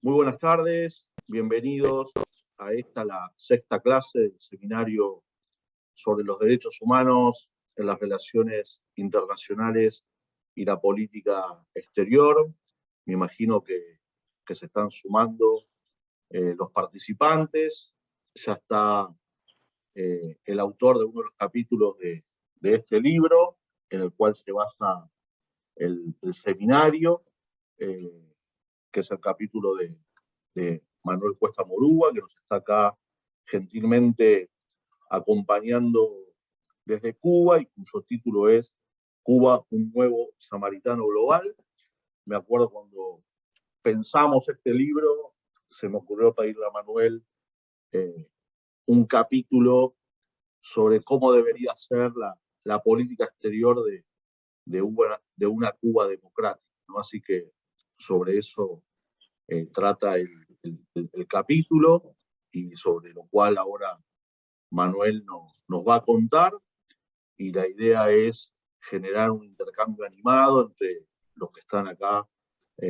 Muy buenas tardes, bienvenidos a esta, la sexta clase del seminario sobre los derechos humanos en las relaciones internacionales y la política exterior. Me imagino que se están sumando los participantes. Ya está el autor de uno de los capítulos de este libro, en el cual se basa el seminario, que es el capítulo de Manuel Cuesta Morúa, que nos está acá gentilmente acompañando desde Cuba y cuyo título es Cuba, un nuevo samaritano global. Me acuerdo cuando pensamos este libro, se me ocurrió pedirle a Manuel un capítulo sobre cómo debería ser la política exterior de una Cuba democrática, ¿no? Así que sobre eso trata el capítulo, y sobre lo cual ahora Manuel nos va a contar, y la idea es generar un intercambio animado entre los que están acá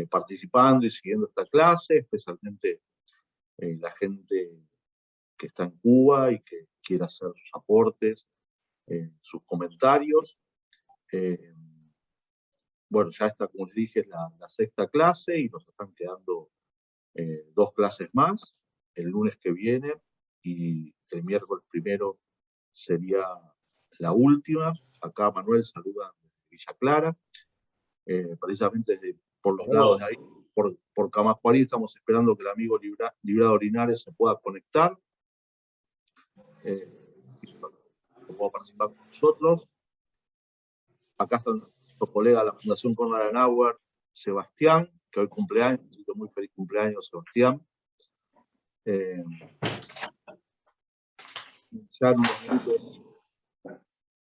participando y siguiendo esta clase, especialmente la gente que está en Cuba y que quiera hacer sus aportes, sus comentarios. Bueno, ya está, como les dije, la sexta clase, y nos están quedando 2 clases más, el lunes que viene, y el miércoles primero sería la última. Acá Manuel saluda desde Villa Clara, precisamente por los lados de ahí, por Camajuarí. Estamos esperando que el amigo Librado Linares se pueda conectar, que pueda participar con nosotros. Acá está nuestro colega de la Fundación Konrad Adenauer, Sebastián, que hoy cumpleaños. Muy feliz cumpleaños, Sebastián. Ya en unos minutos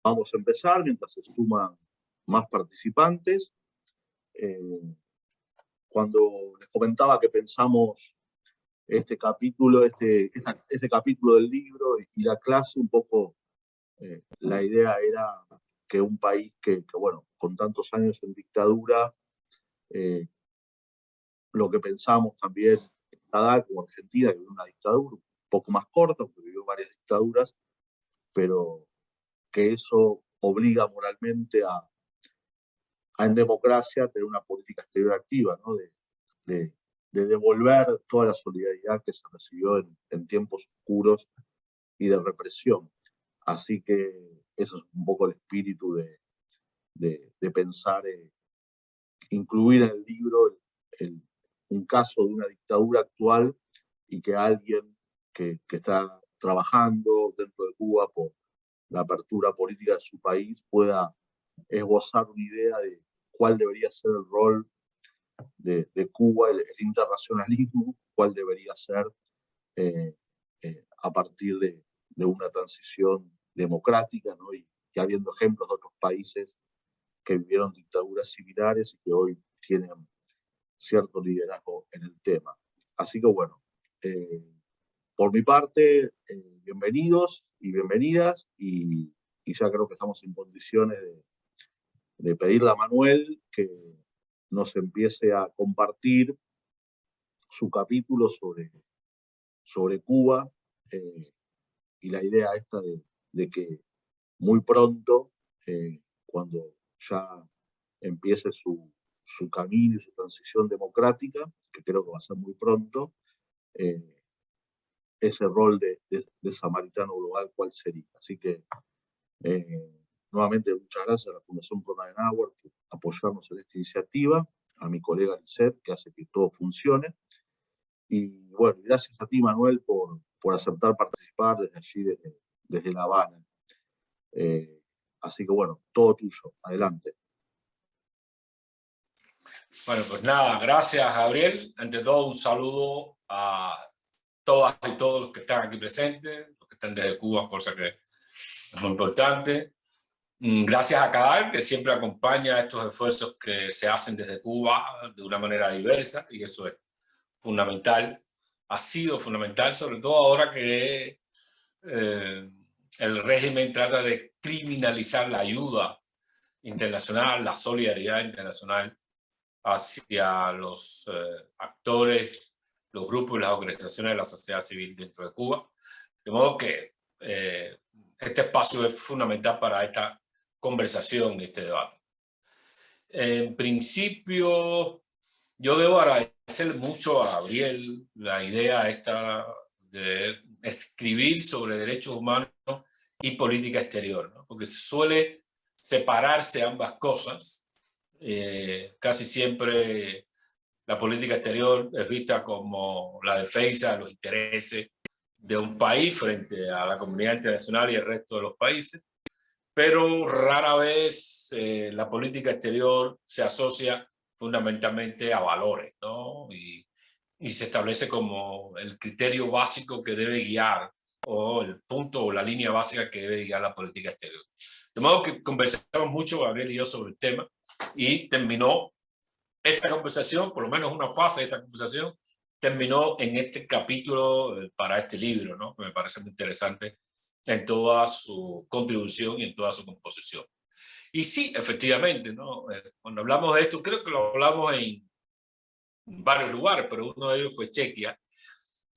vamos a empezar, mientras se suman más participantes. Cuando les comentaba que pensamos este capítulo del libro y la clase, un poco la idea era que un país que bueno, con tantos años en dictadura, lo que pensamos también como Argentina, que vivió una dictadura un poco más corta, porque vivió varias dictaduras, pero que eso obliga moralmente en democracia a tener una política exterior activa, ¿no? de devolver toda la solidaridad que se recibió en tiempos oscuros y de represión. Así que eso es un poco el espíritu de pensar, incluir en el libro un caso de una dictadura actual, y que alguien que está trabajando dentro de Cuba por la apertura política de su país pueda esbozar una idea de cuál debería ser el rol de Cuba, el internacionalismo, cuál debería ser a partir de una transición democrática, ¿no? Y habiendo ejemplos de otros países que vivieron dictaduras similares y que hoy tienen cierto liderazgo en el tema. Así que bueno, por mi parte, bienvenidos y bienvenidas, y ya creo que estamos en condiciones de pedirle a Manuel que nos empiece a compartir su capítulo sobre Cuba, y la idea esta de que muy pronto, cuando ya empiece su camino y su transición democrática, que creo que va a ser muy pronto, ese rol de samaritano global, ¿cuál sería? Así que, nuevamente, muchas gracias a la Fundación Konrad Adenauer por apoyarnos en esta iniciativa, a mi colega Lisette, que hace que todo funcione, y bueno, gracias a ti, Manuel, por aceptar participar desde allí, desde La Habana. Así que bueno, todo tuyo, adelante. Bueno, pues nada, gracias, Gabriel. Ante todo, un saludo a todas y todos los que están aquí presentes, los que están desde Cuba, cosa que es muy importante. Gracias a CADAR, que siempre acompaña estos esfuerzos que se hacen desde Cuba de una manera diversa, y eso es fundamental. Ha sido fundamental, sobre todo ahora que el régimen trata de criminalizar la ayuda internacional, la solidaridad internacional hacia los actores los grupos y las organizaciones de la sociedad civil dentro de Cuba. De modo que este espacio es fundamental para esta conversación y este debate. En principio, yo debo agradecer mucho a Gabriel la idea esta de escribir sobre derechos humanos y política exterior, ¿no? Porque suele separarse ambas cosas. Casi siempre la política exterior es vista como la defensa de los intereses de un país frente a la comunidad internacional y el resto de los países, pero rara vez la política exterior se asocia fundamentalmente a valores, ¿no? Y se establece como el criterio básico que debe guiar o el punto o la línea básica que debe guiar la política exterior. De modo que conversamos mucho, Gabriel y yo, sobre el tema y terminó esa conversación, por lo menos una fase de esa conversación, terminó en este capítulo para este libro, ¿no? Que me parece muy interesante en toda su contribución y en toda su composición. Y sí, efectivamente, ¿no? Cuando hablamos de esto, creo que lo hablamos en varios lugares, pero uno de ellos fue Chequia.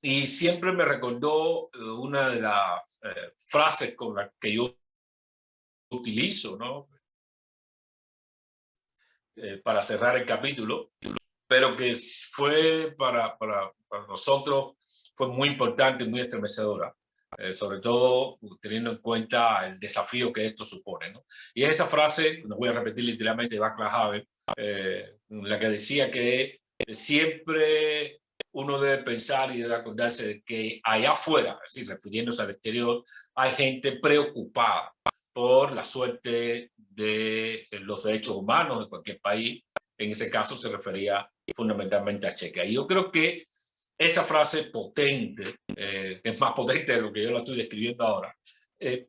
Y siempre me recordó una de las frases con las que yo utilizo, ¿no? Para cerrar el capítulo, pero que fue para nosotros fue muy importante y muy estremecedora. Sobre todo teniendo en cuenta el desafío que esto supone, ¿no? Y es esa frase, no voy a repetir literalmente, de Václav Havel, la que decía que siempre uno debe pensar y debe acordarse de que allá afuera, es decir, refiriéndose al exterior, hay gente preocupada por la suerte de los derechos humanos de cualquier país. En ese caso se refería fundamentalmente a Chequia. Y yo creo que esa frase potente, que es más potente de lo que yo la estoy describiendo ahora,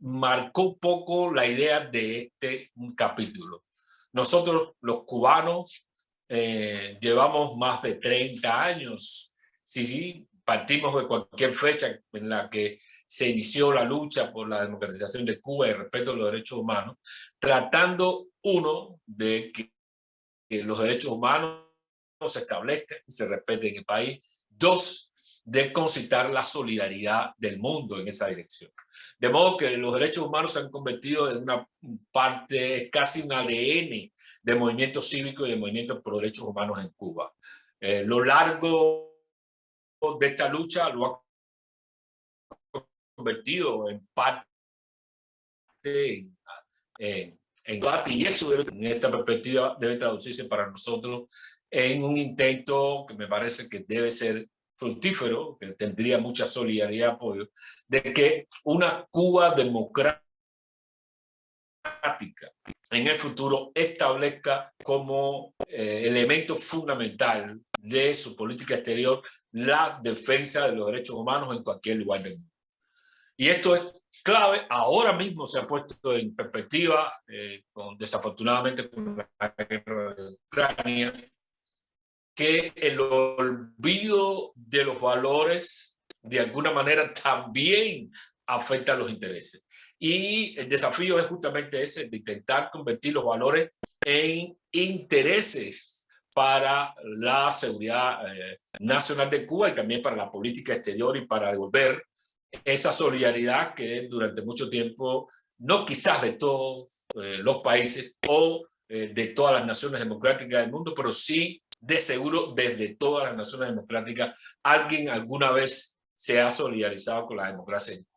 marcó un poco la idea de este capítulo. Nosotros, los cubanos, llevamos más de 30 años. Sí, partimos de cualquier fecha en la que se inició la lucha por la democratización de Cuba y el respeto a los derechos humanos, tratando, uno, de que los derechos humanos se establezcan y se respeten en el país. Dos, de concitar la solidaridad del mundo en esa dirección. De modo que los derechos humanos se han convertido en una parte, casi un ADN de movimientos cívicos y de movimientos por derechos humanos en Cuba. Lo largo de esta lucha lo ha convertido en parte en debate, y eso debe, en esta perspectiva debe traducirse para nosotros en un intento que me parece que debe ser fructífero, que tendría mucha solidaridad y apoyo, de que una Cuba democrática en el futuro establezca como elemento fundamental de su política exterior la defensa de los derechos humanos en cualquier lugar del mundo. Y esto es clave, ahora mismo se ha puesto en perspectiva, desafortunadamente con la guerra de Ucrania, que el olvido de los valores de alguna manera también afecta a los intereses. Y el desafío es justamente ese, de intentar convertir los valores en intereses para la seguridad nacional de Cuba y también para la política exterior y para devolver esa solidaridad que durante mucho tiempo, no quizás de todos los países o de todas las naciones democráticas del mundo, pero sí de seguro desde todas las naciones democráticas alguien alguna vez se ha solidarizado con la democracia en Cuba.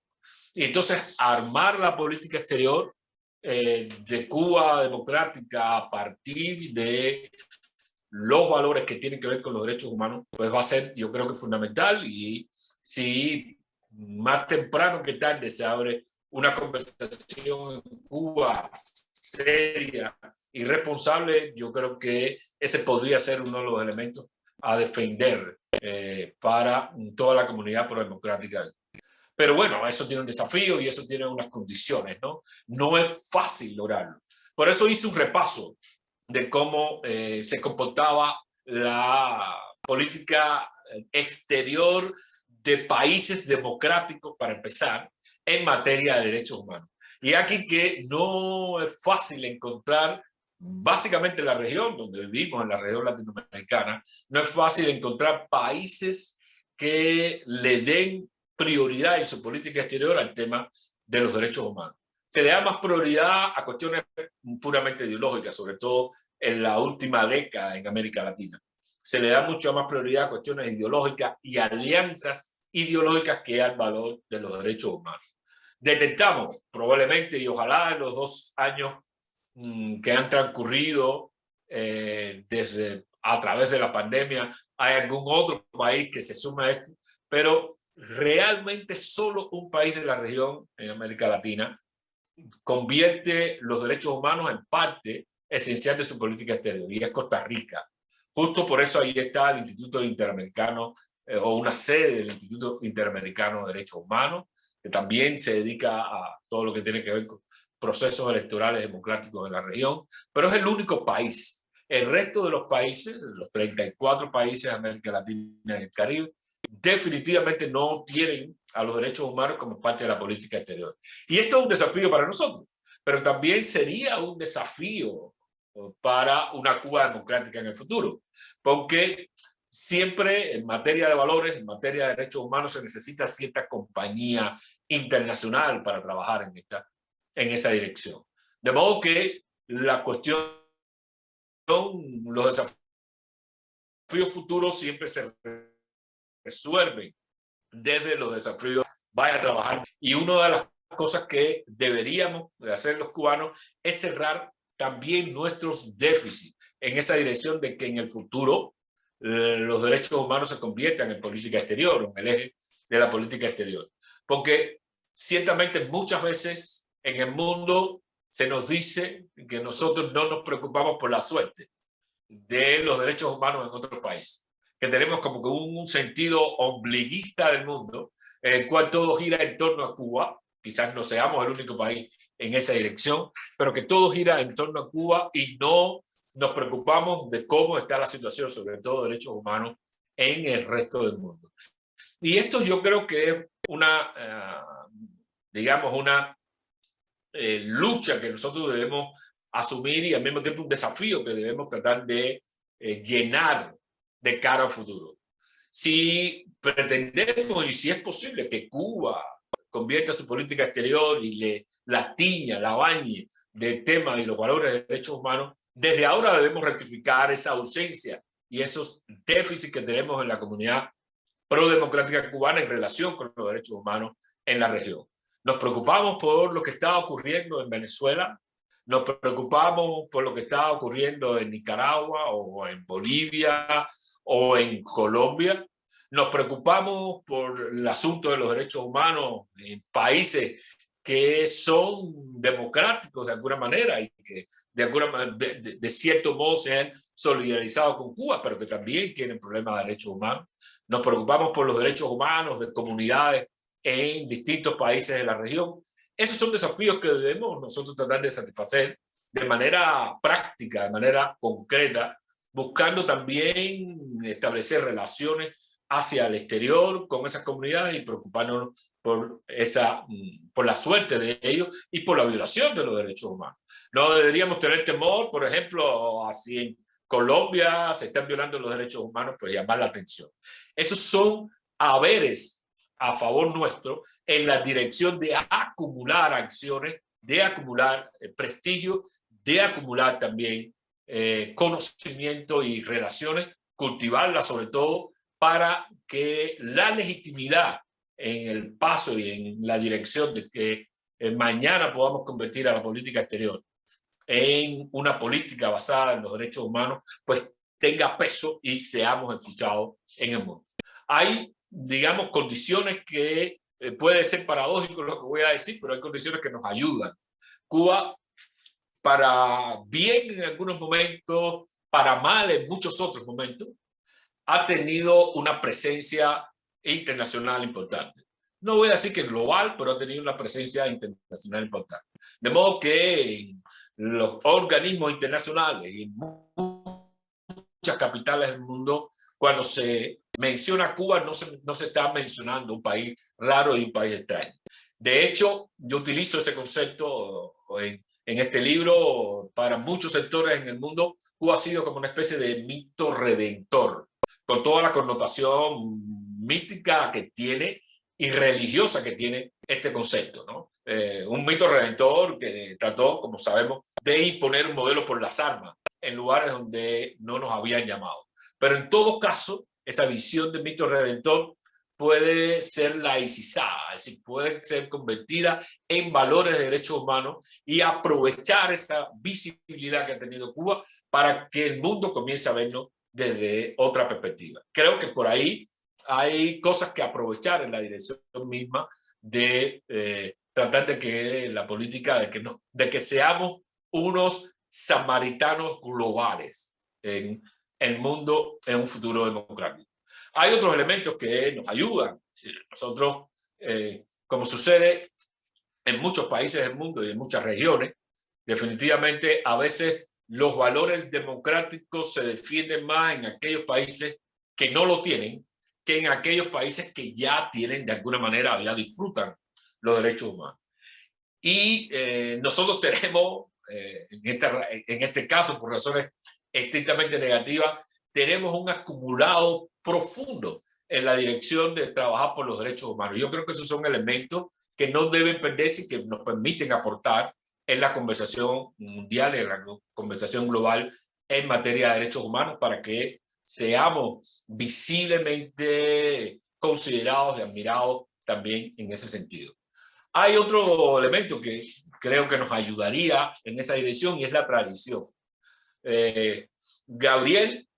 Y entonces armar la política exterior de Cuba democrática a partir de los valores que tienen que ver con los derechos humanos, pues va a ser, yo creo que fundamental. Y si más temprano que tarde se abre una conversación en Cuba seria y responsable, yo creo que ese podría ser uno de los elementos a defender para toda la comunidad pro-democrática. Pero bueno, eso tiene un desafío y eso tiene unas condiciones, ¿no? No es fácil lograrlo. Por eso hice un repaso de cómo se comportaba la política exterior de países democráticos, para empezar, en materia de derechos humanos. Y aquí que no es fácil encontrar, básicamente en la región donde vivimos, en la región latinoamericana, no es fácil encontrar países que le den prioridad en su política exterior al tema de los derechos humanos. Se le da más prioridad a cuestiones puramente ideológicas, sobre todo en la última década en América Latina. Se le da mucho más prioridad a cuestiones ideológicas y alianzas ideológicas que al valor de los derechos humanos. Detectamos probablemente, y ojalá en los 2 años que han transcurrido desde a través de la pandemia, hay algún otro país que se sume a esto, pero realmente solo un país de la región en América Latina convierte los derechos humanos en parte esencial de su política exterior, y es Costa Rica. Justo por eso ahí está el Instituto Interamericano, o una sede del Instituto Interamericano de Derechos Humanos, que también se dedica a todo lo que tiene que ver con procesos electorales democráticos en la región, pero es el único país. El resto de los países, los 34 países de América Latina y el Caribe, definitivamente no tienen a los derechos humanos como parte de la política exterior. Y esto es un desafío para nosotros, pero también sería un desafío para una Cuba democrática en el futuro, porque siempre en materia de valores, en materia de derechos humanos, se necesita cierta compañía internacional para trabajar en esa dirección. De modo que la cuestión, los desafíos futuros siempre se resuelven desde los desafíos, vaya a trabajar. Y una de las cosas que deberíamos hacer los cubanos es cerrar también nuestros déficits en esa dirección de que en el futuro los derechos humanos se conviertan en política exterior, en el eje de la política exterior. Porque ciertamente muchas veces en el mundo se nos dice que nosotros no nos preocupamos por la suerte de los derechos humanos en otros países, que tenemos como que un sentido ombliguista del mundo, en el cual todo gira en torno a Cuba. Quizás no seamos el único país en esa dirección, pero que todo gira en torno a Cuba y no nos preocupamos de cómo está la situación, sobre todo de derechos humanos, en el resto del mundo. Y esto yo creo que es una, digamos, una lucha que nosotros debemos asumir y al mismo tiempo un desafío que debemos tratar de llenar de cara al futuro. Si pretendemos y si es posible que Cuba convierta su política exterior y la tiña, la bañe de temas y los valores de derechos humanos, desde ahora debemos rectificar esa ausencia y esos déficits que tenemos en la comunidad pro-democrática cubana en relación con los derechos humanos en la región. Nos preocupamos por lo que está ocurriendo en Venezuela, nos preocupamos por lo que está ocurriendo en Nicaragua o en Bolivia o en Colombia. Nos preocupamos por el asunto de los derechos humanos en países que son democráticos de alguna manera y que de cierto modo se han solidarizado con Cuba, pero que también tienen problemas de derechos humanos. Nos preocupamos por los derechos humanos de comunidades en distintos países de la región. Esos son desafíos que debemos nosotros tratar de satisfacer de manera práctica, de manera concreta, buscando también establecer relaciones hacia el exterior con esas comunidades y preocuparnos por la suerte de ellos y por la violación de los derechos humanos. No deberíamos tener temor, por ejemplo, si en Colombia se están violando los derechos humanos, pues llamar la atención. Esos son haberes a favor nuestro en la dirección de acumular acciones, de acumular prestigio, de acumular también conocimiento y relaciones, cultivarlas sobre todo para que la legitimidad en el paso y en la dirección de que mañana podamos convertir a la política exterior en una política basada en los derechos humanos, pues tenga peso y seamos escuchados en el mundo. Hay, digamos, condiciones que puede ser paradójico lo que voy a decir, pero hay condiciones que nos ayudan. Cuba, para bien en algunos momentos, para mal en muchos otros momentos, ha tenido una presencia internacional importante. No voy a decir que global, pero ha tenido una presencia internacional importante. De modo que en los organismos internacionales y en muchas capitales del mundo, cuando se menciona Cuba, no se está mencionando un país raro y un país extraño. De hecho, yo utilizo ese concepto en este libro. Para muchos sectores en el mundo, Cuba ha sido como una especie de mito redentor, con toda la connotación mítica que tiene y religiosa que tiene este concepto, ¿no? Un mito redentor que trató, como sabemos, de imponer un modelo por las armas en lugares donde no nos habían llamado. Pero en todo caso, esa visión de mito redentor puede ser laicizada, es decir, puede ser convertida en valores de derechos humanos y aprovechar esa visibilidad que ha tenido Cuba para que el mundo comience a vernos desde otra perspectiva. Creo que por ahí hay cosas que aprovechar en la dirección misma de tratar de que la política, de que seamos unos samaritanos globales en el mundo en un futuro democrático. Hay otros elementos que nos ayudan. Nosotros, como sucede en muchos países del mundo y en muchas regiones, definitivamente a veces los valores democráticos se defienden más en aquellos países que no lo tienen que en aquellos países que ya tienen, de alguna manera, ya disfrutan los derechos humanos. Y nosotros tenemos, en este caso, por razones estrictamente negativas, tenemos un acumulado profundo en la dirección de trabajar por los derechos humanos. Yo creo que esos son elementos que no deben perderse y que nos permiten aportar en la conversación mundial, en la conversación global en materia de derechos humanos para que seamos visiblemente considerados y admirados también en ese sentido. Hay otro elemento que creo que nos ayudaría en esa dirección y es la tradición. Gabriel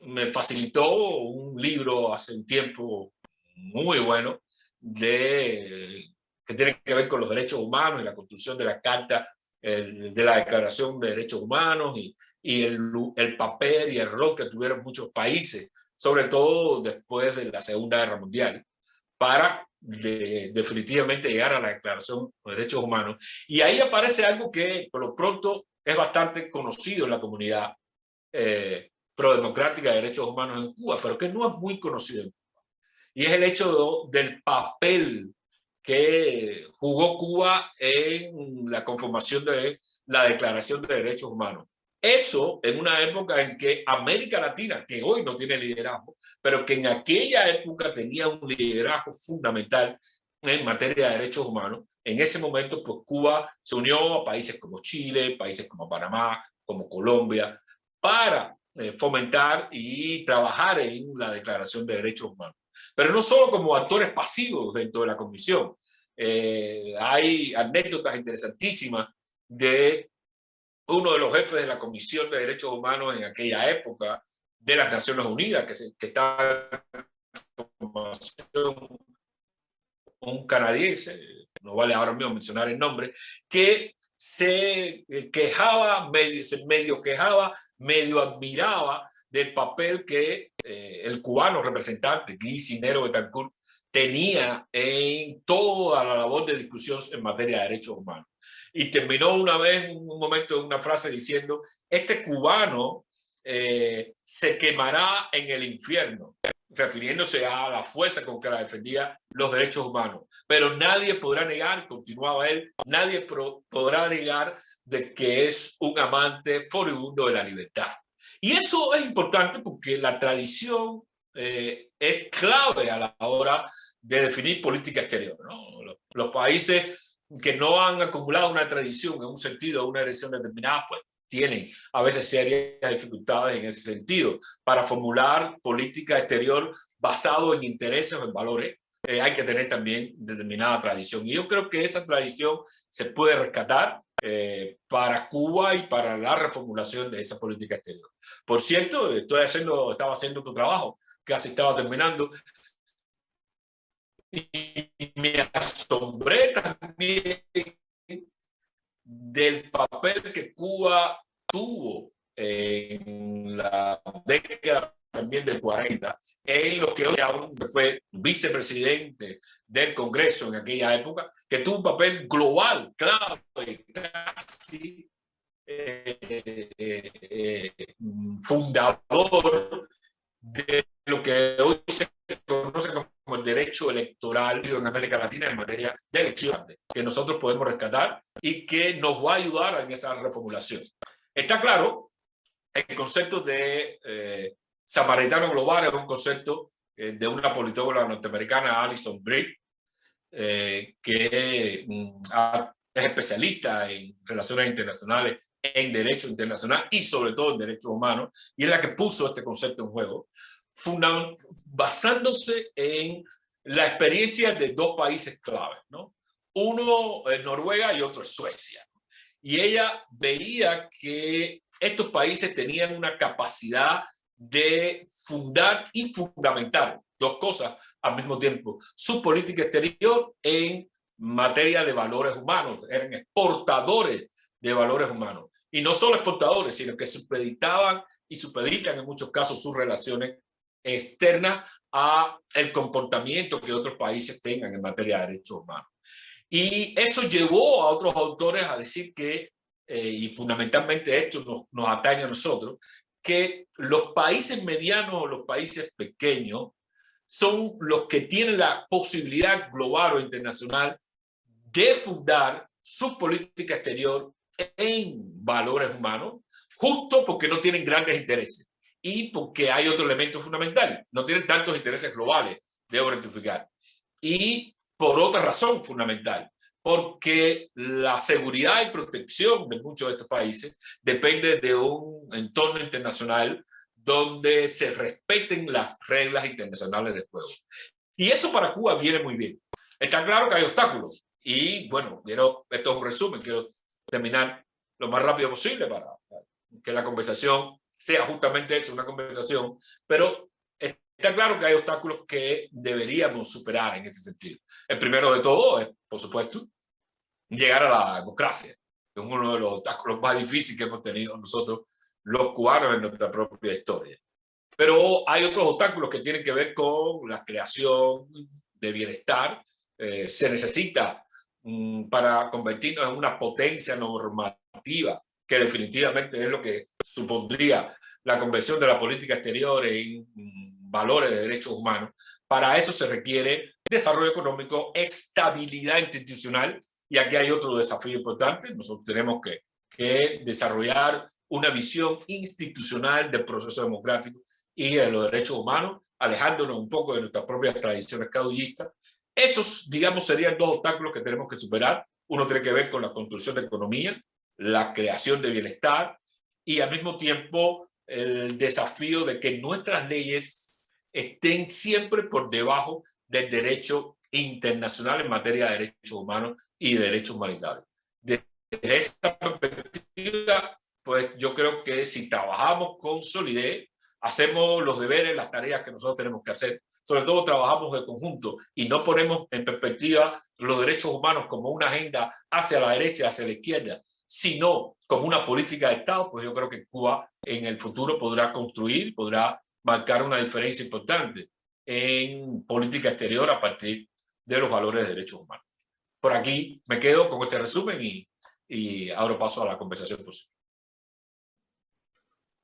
me facilitó un libro hace un tiempo muy bueno que tiene que ver con los derechos humanos y la construcción de la Carta de la Declaración de Derechos Humanos y el papel y el rol que tuvieron muchos países, sobre todo después de la Segunda Guerra Mundial, para definitivamente llegar a la Declaración de Derechos Humanos. Y ahí aparece algo que por lo pronto es bastante conocido en la comunidad prodemocrática de derechos humanos en Cuba, pero que no es muy conocido en Cuba. Y es el hecho del papel que jugó Cuba en la conformación de la Declaración de Derechos Humanos. Eso en una época en que América Latina, que hoy no tiene liderazgo, pero que en aquella época tenía un liderazgo fundamental en materia de derechos humanos, en ese momento pues Cuba se unió a países como Chile, países como Panamá, como Colombia, para fomentar y trabajar en la Declaración de Derechos Humanos. Pero no solo como actores pasivos dentro de la comisión. Hay anécdotas interesantísimas de uno de los jefes de la Comisión de Derechos Humanos en aquella época de las Naciones Unidas, que estaba en formación, un canadiense, no vale ahora mismo mencionar el nombre, que se quejaba, medio admiraba del papel que el cubano representante, Guy Cisneros Betancourt, tenía en toda la labor de discusión en materia de derechos humanos. Y terminó una vez, en un momento, en una frase diciendo, este cubano se quemará en el infierno, refiriéndose a la fuerza con que la defendía los derechos humanos. Pero nadie podrá negar, continuaba él, nadie podrá negar de que es un amante furibundo de la libertad. Y eso es importante porque la tradición es clave a la hora de definir política exterior, ¿no? Los países que no han acumulado una tradición en un sentido, una dirección determinada, pues tienen a veces serias dificultades en ese sentido. Para formular política exterior basado en intereses o en valores, hay que tener también determinada tradición. Y yo creo que esa tradición se puede rescatar para Cuba y para la reformulación de esa política exterior. Por cierto, estaba haciendo tu trabajo, casi estaba terminando, y me asombré también del papel que Cuba tuvo en la década también del 40, en lo que hoy aún fue vicepresidente del Congreso en aquella época, que tuvo un papel global, clave, casi fundador de lo que hoy se conoce como el derecho electoral en América Latina en materia de elecciones, que nosotros podemos rescatar y que nos va a ayudar en esa reformulación. Está claro, el concepto de samaritano global es un concepto de una politóloga norteamericana, Alison Britt, que es especialista en relaciones internacionales, en derecho internacional y sobre todo en derechos humanos, y es la que puso este concepto en juego, basándose en la experiencia de dos países claves, ¿no? Uno es Noruega y otro es Suecia. Y ella veía que estos países tenían una capacidad de fundar y fundamentar dos cosas al mismo tiempo: su política exterior en materia de valores humanos. Eran exportadores de valores humanos. Y no solo exportadores, sino que supeditaban y supeditan en muchos casos sus relaciones externas a el comportamiento que otros países tengan en materia de derechos humanos. Y eso llevó a otros autores a decir que, y fundamentalmente esto nos atañe a nosotros, que los países medianos o los países pequeños son los que tienen la posibilidad global o internacional de fundar su política exterior en valores humanos, justo porque no tienen grandes intereses y porque hay otro elemento fundamental: no tienen tantos intereses globales, debo rectificar. Y por otra razón fundamental, porque la seguridad y protección de muchos de estos países depende de un entorno internacional donde se respeten las reglas internacionales del juego. Y eso para Cuba viene muy bien. Está claro que hay obstáculos. Y bueno, esto es un resumen, quiero terminar lo más rápido posible para que la conversación sea justamente eso, una conversación, pero está claro que hay obstáculos que deberíamos superar en ese sentido. El primero de todo es, por supuesto, llegar a la democracia, que es uno de los obstáculos más difíciles que hemos tenido nosotros, los cubanos, en nuestra propia historia. Pero hay otros obstáculos que tienen que ver con la creación de bienestar. Se necesita para convertirnos en una potencia normativa, que definitivamente es lo que supondría la conversión de la política exterior en valores de derechos humanos. Para eso se requiere desarrollo económico, estabilidad institucional, y aquí hay otro desafío importante. Nosotros tenemos que desarrollar una visión institucional del proceso democrático y de los derechos humanos, alejándonos un poco de nuestras propias tradiciones caudillistas. Esos, digamos, serían dos obstáculos que tenemos que superar. Uno tiene que ver con la construcción de economía, la creación de bienestar, y al mismo tiempo el desafío de que nuestras leyes estén siempre por debajo del derecho internacional en materia de derechos humanos y de derechos humanitarios. Desde esa perspectiva, pues yo creo que si trabajamos con solidez, hacemos los deberes, las tareas que nosotros tenemos que hacer, sobre todo trabajamos de conjunto y no ponemos en perspectiva los derechos humanos como una agenda hacia la derecha, hacia la izquierda, sino como una política de Estado, pues yo creo que Cuba en el futuro podrá construir, podrá marcar una diferencia importante en política exterior a partir de los valores de derechos humanos. Por aquí me quedo con este resumen y ahora paso a la conversación posible.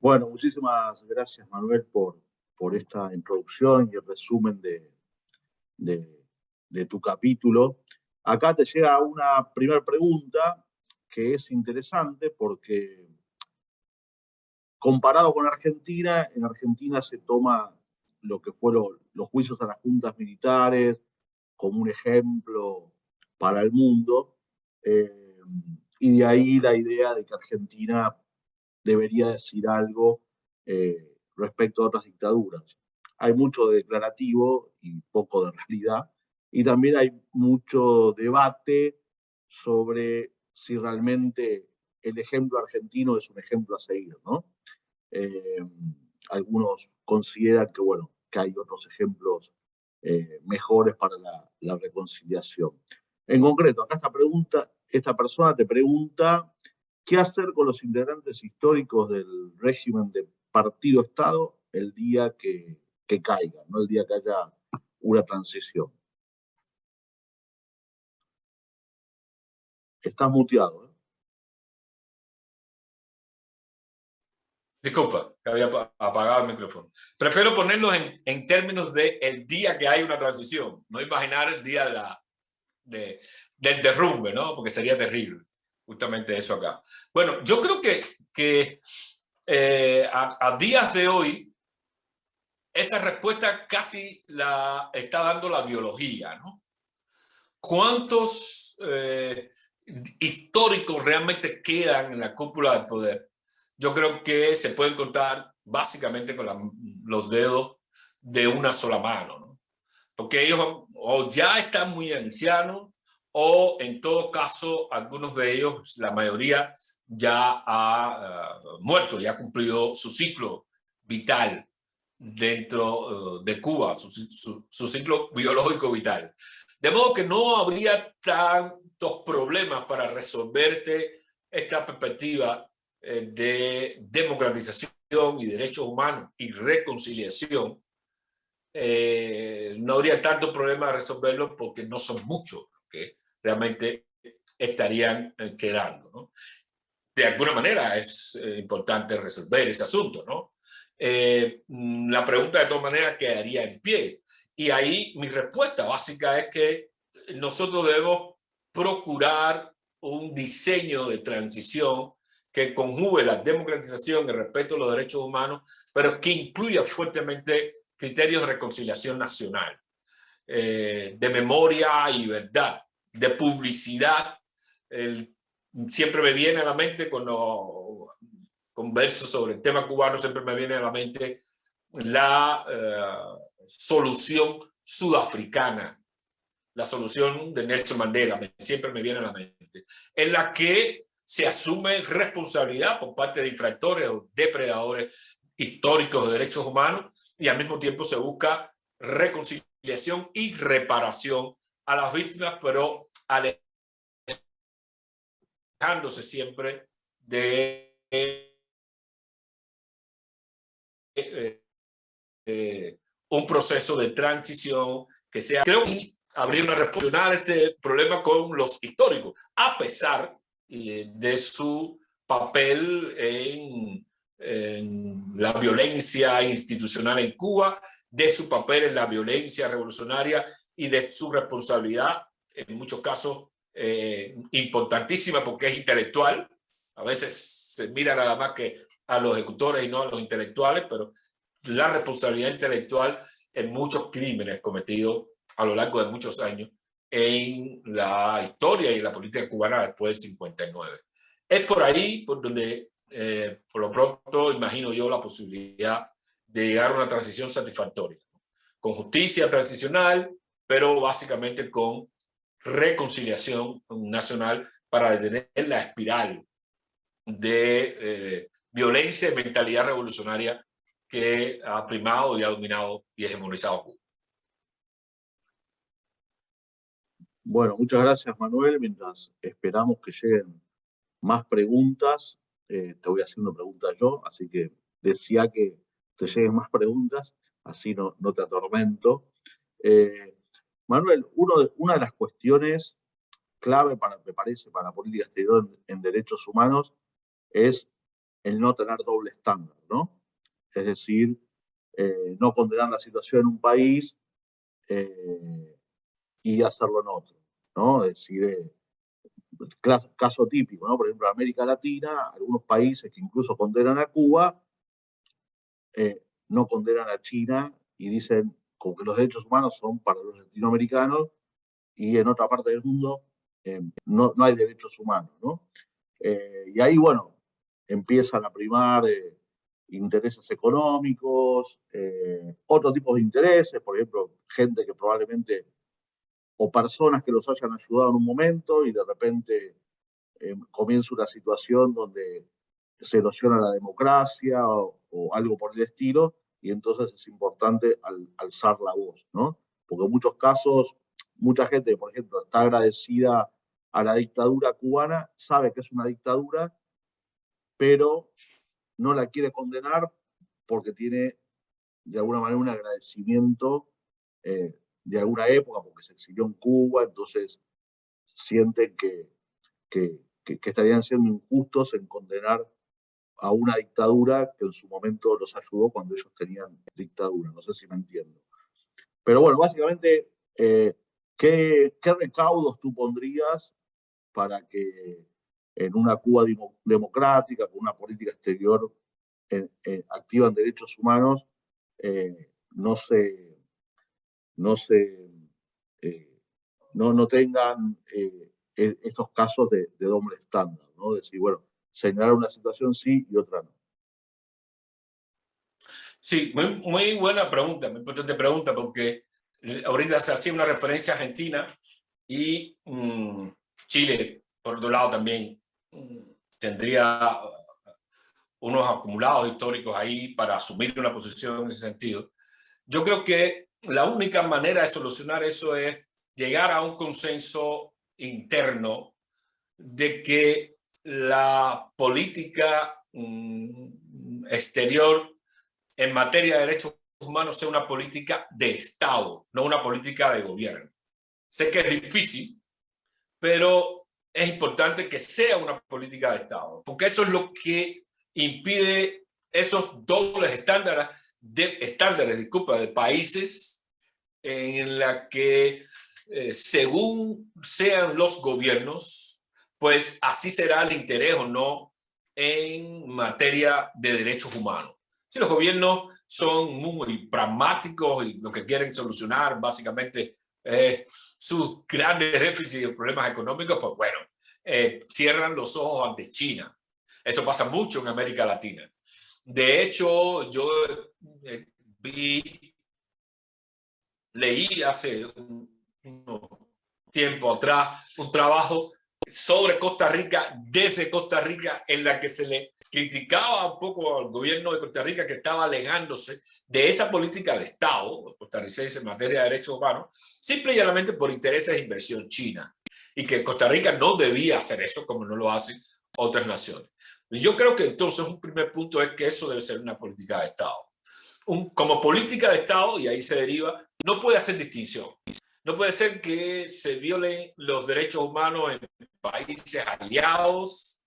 Bueno, muchísimas gracias, Manuel, por esta introducción y el resumen de tu capítulo. Acá te llega una primera pregunta que es interesante porque, comparado con Argentina, en Argentina se toma lo que fueron los juicios a las juntas militares como un ejemplo para el mundo, y de ahí la idea de que Argentina debería decir algo respecto a otras dictaduras. Hay mucho de declarativo y poco de realidad, y también hay mucho debate sobre si realmente el ejemplo argentino es un ejemplo a seguir, ¿no? Algunos consideran que, bueno, que hay otros ejemplos mejores para la reconciliación. En concreto, acá esta persona te pregunta qué hacer con los integrantes históricos del régimen de partido-estado el día que caiga, no el día que haya una transición. Estás muteado, ¿eh? Disculpa, que había apagado el micrófono. Prefiero ponernos en términos de el día que hay una transición, no imaginar el día del derrumbe, ¿no? Porque sería terrible, justamente eso acá. Bueno, yo creo que a días de hoy esa respuesta casi la está dando la biología, ¿no? ¿Cuántos históricos realmente quedan en la cúpula del poder? Yo creo que se pueden contar básicamente con los dedos de una sola mano, ¿no? Porque ellos o ya están muy ancianos o en todo caso algunos de ellos, la mayoría ya ha muerto, ya ha cumplido su ciclo vital dentro de Cuba, su ciclo biológico vital. De modo que no habría tantos problemas para resolverte esta perspectiva de democratización y derechos humanos y reconciliación. No habría tanto problema de resolverlo porque no son muchos los que realmente estarían quedando, ¿no? De alguna manera es importante resolver ese asunto, ¿no? La pregunta de todas maneras quedaría en pie. Y ahí mi respuesta básica es que nosotros debemos procurar un diseño de transición que conjugue la democratización, el respeto a los derechos humanos, pero que incluya fuertemente criterios de reconciliación nacional, de memoria y verdad, de publicidad. Siempre me viene a la mente cuando converso sobre el tema cubano, siempre me viene a la mente la solución sudafricana, la solución de Nelson Mandela, siempre me viene a la mente, en la que se asume responsabilidad por parte de infractores o depredadores históricos de derechos humanos y al mismo tiempo se busca reconciliación y reparación a las víctimas, pero alejándose siempre de un proceso de transición que sea, creo que habría una respuesta a este problema con los históricos, a pesar de su papel en la violencia institucional en Cuba, de su papel en la violencia revolucionaria y de su responsabilidad, en muchos casos importantísima porque es intelectual. A veces se mira nada más que a los ejecutores y no a los intelectuales, pero la responsabilidad intelectual en muchos crímenes cometidos a lo largo de muchos años en la historia y la política cubana después del 59. Es por ahí por donde, por lo pronto, imagino yo la posibilidad de llegar a una transición satisfactoria, con justicia transicional, pero básicamente con reconciliación nacional para detener la espiral de violencia y mentalidad revolucionaria que ha primado y ha dominado y hegemonizado Cuba. Bueno, muchas gracias, Manuel. Mientras esperamos que lleguen más preguntas, te voy haciendo preguntas yo, así que decía que te lleguen más preguntas, así no te atormento. Manuel, una de las cuestiones clave, me parece, para la política exterior en derechos humanos es el no tener doble estándar, ¿no? Es decir, no condenar la situación en un país y hacerlo en otro, ¿no? Es decir, caso típico, ¿no? Por ejemplo, en América Latina, algunos países que incluso condenan a Cuba, no condenan a China y dicen como que los derechos humanos son para los latinoamericanos y en otra parte del mundo no hay derechos humanos, ¿no? Y ahí, bueno, empiezan a primar intereses económicos, otro tipo de intereses, por ejemplo, gente que probablemente, o personas que los hayan ayudado en un momento y de repente comienza una situación donde se erosiona la democracia o algo por el estilo, y entonces es importante alzar la voz, ¿no? Porque en muchos casos, mucha gente, por ejemplo, está agradecida a la dictadura cubana, sabe que es una dictadura, pero no la quiere condenar porque tiene de alguna manera un agradecimiento de alguna época, porque se exilió en Cuba, entonces sienten que estarían siendo injustos en condenar a una dictadura que en su momento los ayudó cuando ellos tenían dictadura. No sé si me entiendo. Pero bueno, básicamente, ¿qué recaudos tú pondrías para que en una Cuba democrática, con una política exterior activa en derechos humanos, no se, no se no tengan estos casos de doble estándar, ¿no? Decir, bueno, señalar una situación sí y otra no. Sí, muy buena pregunta, muy importante pregunta, porque ahorita se hacía una referencia a Argentina y Chile, por otro lado, también tendría unos acumulados históricos ahí para asumir una posición en ese sentido. Yo creo que la única manera de solucionar eso es llegar a un consenso interno de que la política exterior en materia de derechos humanos sea una política de Estado, no una política de gobierno. Sé que es difícil, pero es importante que sea una política de Estado, porque eso es lo que impide esos dobles estándares de países en la que según sean los gobiernos, pues así será el interés o no en materia de derechos humanos. Si los gobiernos son muy pragmáticos y lo que quieren solucionar básicamente es sus grandes déficits y problemas económicos, pues bueno, cierran los ojos ante China. Eso pasa mucho en América Latina. De hecho, yo leí hace un tiempo atrás un trabajo sobre Costa Rica, desde Costa Rica, en la que se le criticaba un poco al gobierno de Costa Rica que estaba alejándose de esa política de Estado costarricense en materia de derechos humanos, simple y llanamente por intereses de inversión china, y que Costa Rica no debía hacer eso como no lo hacen otras naciones. Y yo creo que entonces un primer punto es que eso debe ser una política de Estado. Como política de Estado, y ahí se deriva, no puede hacer distinción. No puede ser que se violen los derechos humanos en países aliados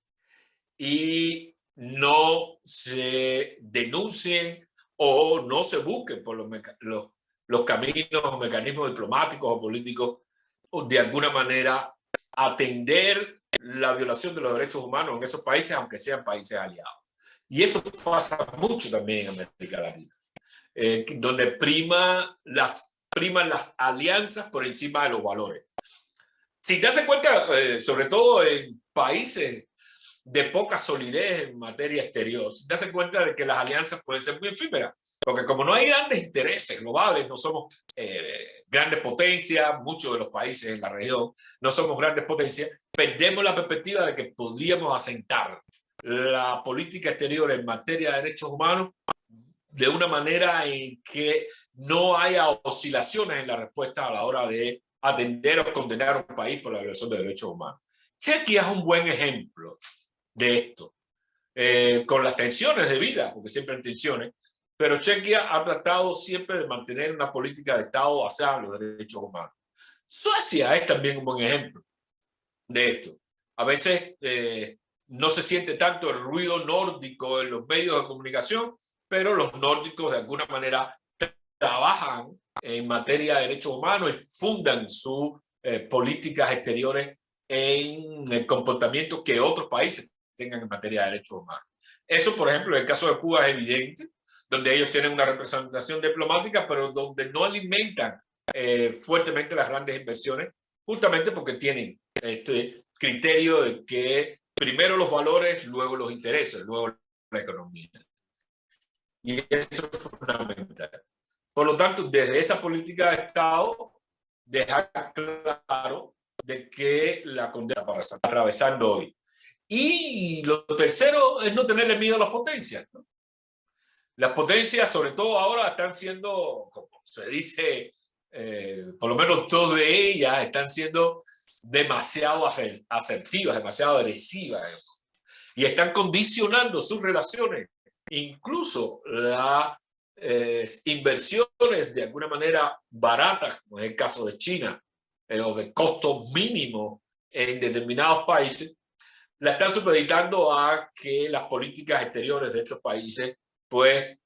y no se denuncien o no se busquen por los caminos o mecanismos diplomáticos o políticos o de alguna manera atender la violación de los derechos humanos en esos países, aunque sean países aliados. Y eso pasa mucho también en América Latina, donde priman las alianzas por encima de los valores. Si te das cuenta, sobre todo en países de poca solidez en materia exterior, si te das cuenta de que las alianzas pueden ser muy efímeras, porque como no hay grandes intereses globales, no somos grandes potencias, muchos de los países en la región no somos grandes potencias, perdemos la perspectiva de que podríamos asentar la política exterior en materia de derechos humanos de una manera en que no haya oscilaciones en la respuesta a la hora de atender o condenar a un país por la violación de derechos humanos. Chequia es un buen ejemplo de esto, con las tensiones de vida, porque siempre hay tensiones, pero Chequia ha tratado siempre de mantener una política de Estado basada en los derechos humanos. Suecia es también un buen ejemplo de esto. A veces no se siente tanto el ruido nórdico en los medios de comunicación, pero los nórdicos de alguna manera trabajan en materia de derechos humanos y fundan sus políticas exteriores en el comportamiento que otros países tengan en materia de derechos humanos. Eso, por ejemplo, en el caso de Cuba es evidente, donde ellos tienen una representación diplomática, pero donde no alimentan fuertemente las grandes inversiones, justamente porque tienen este criterio de que primero los valores, luego los intereses, luego la economía. Y eso es fundamental. Por lo tanto, desde esa política de Estado, dejar claro de que la condena para estar atravesando hoy. Y lo tercero es no tenerle miedo a las potencias, ¿no? Las potencias, sobre todo ahora, están siendo, como se dice, por lo menos dos de ellas están siendo demasiado asertivas, demasiado agresivas, y están condicionando sus relaciones, incluso las inversiones de alguna manera baratas, como es el caso de China, o de costos mínimos en determinados países, la están supeditando a que las políticas exteriores de estos países pues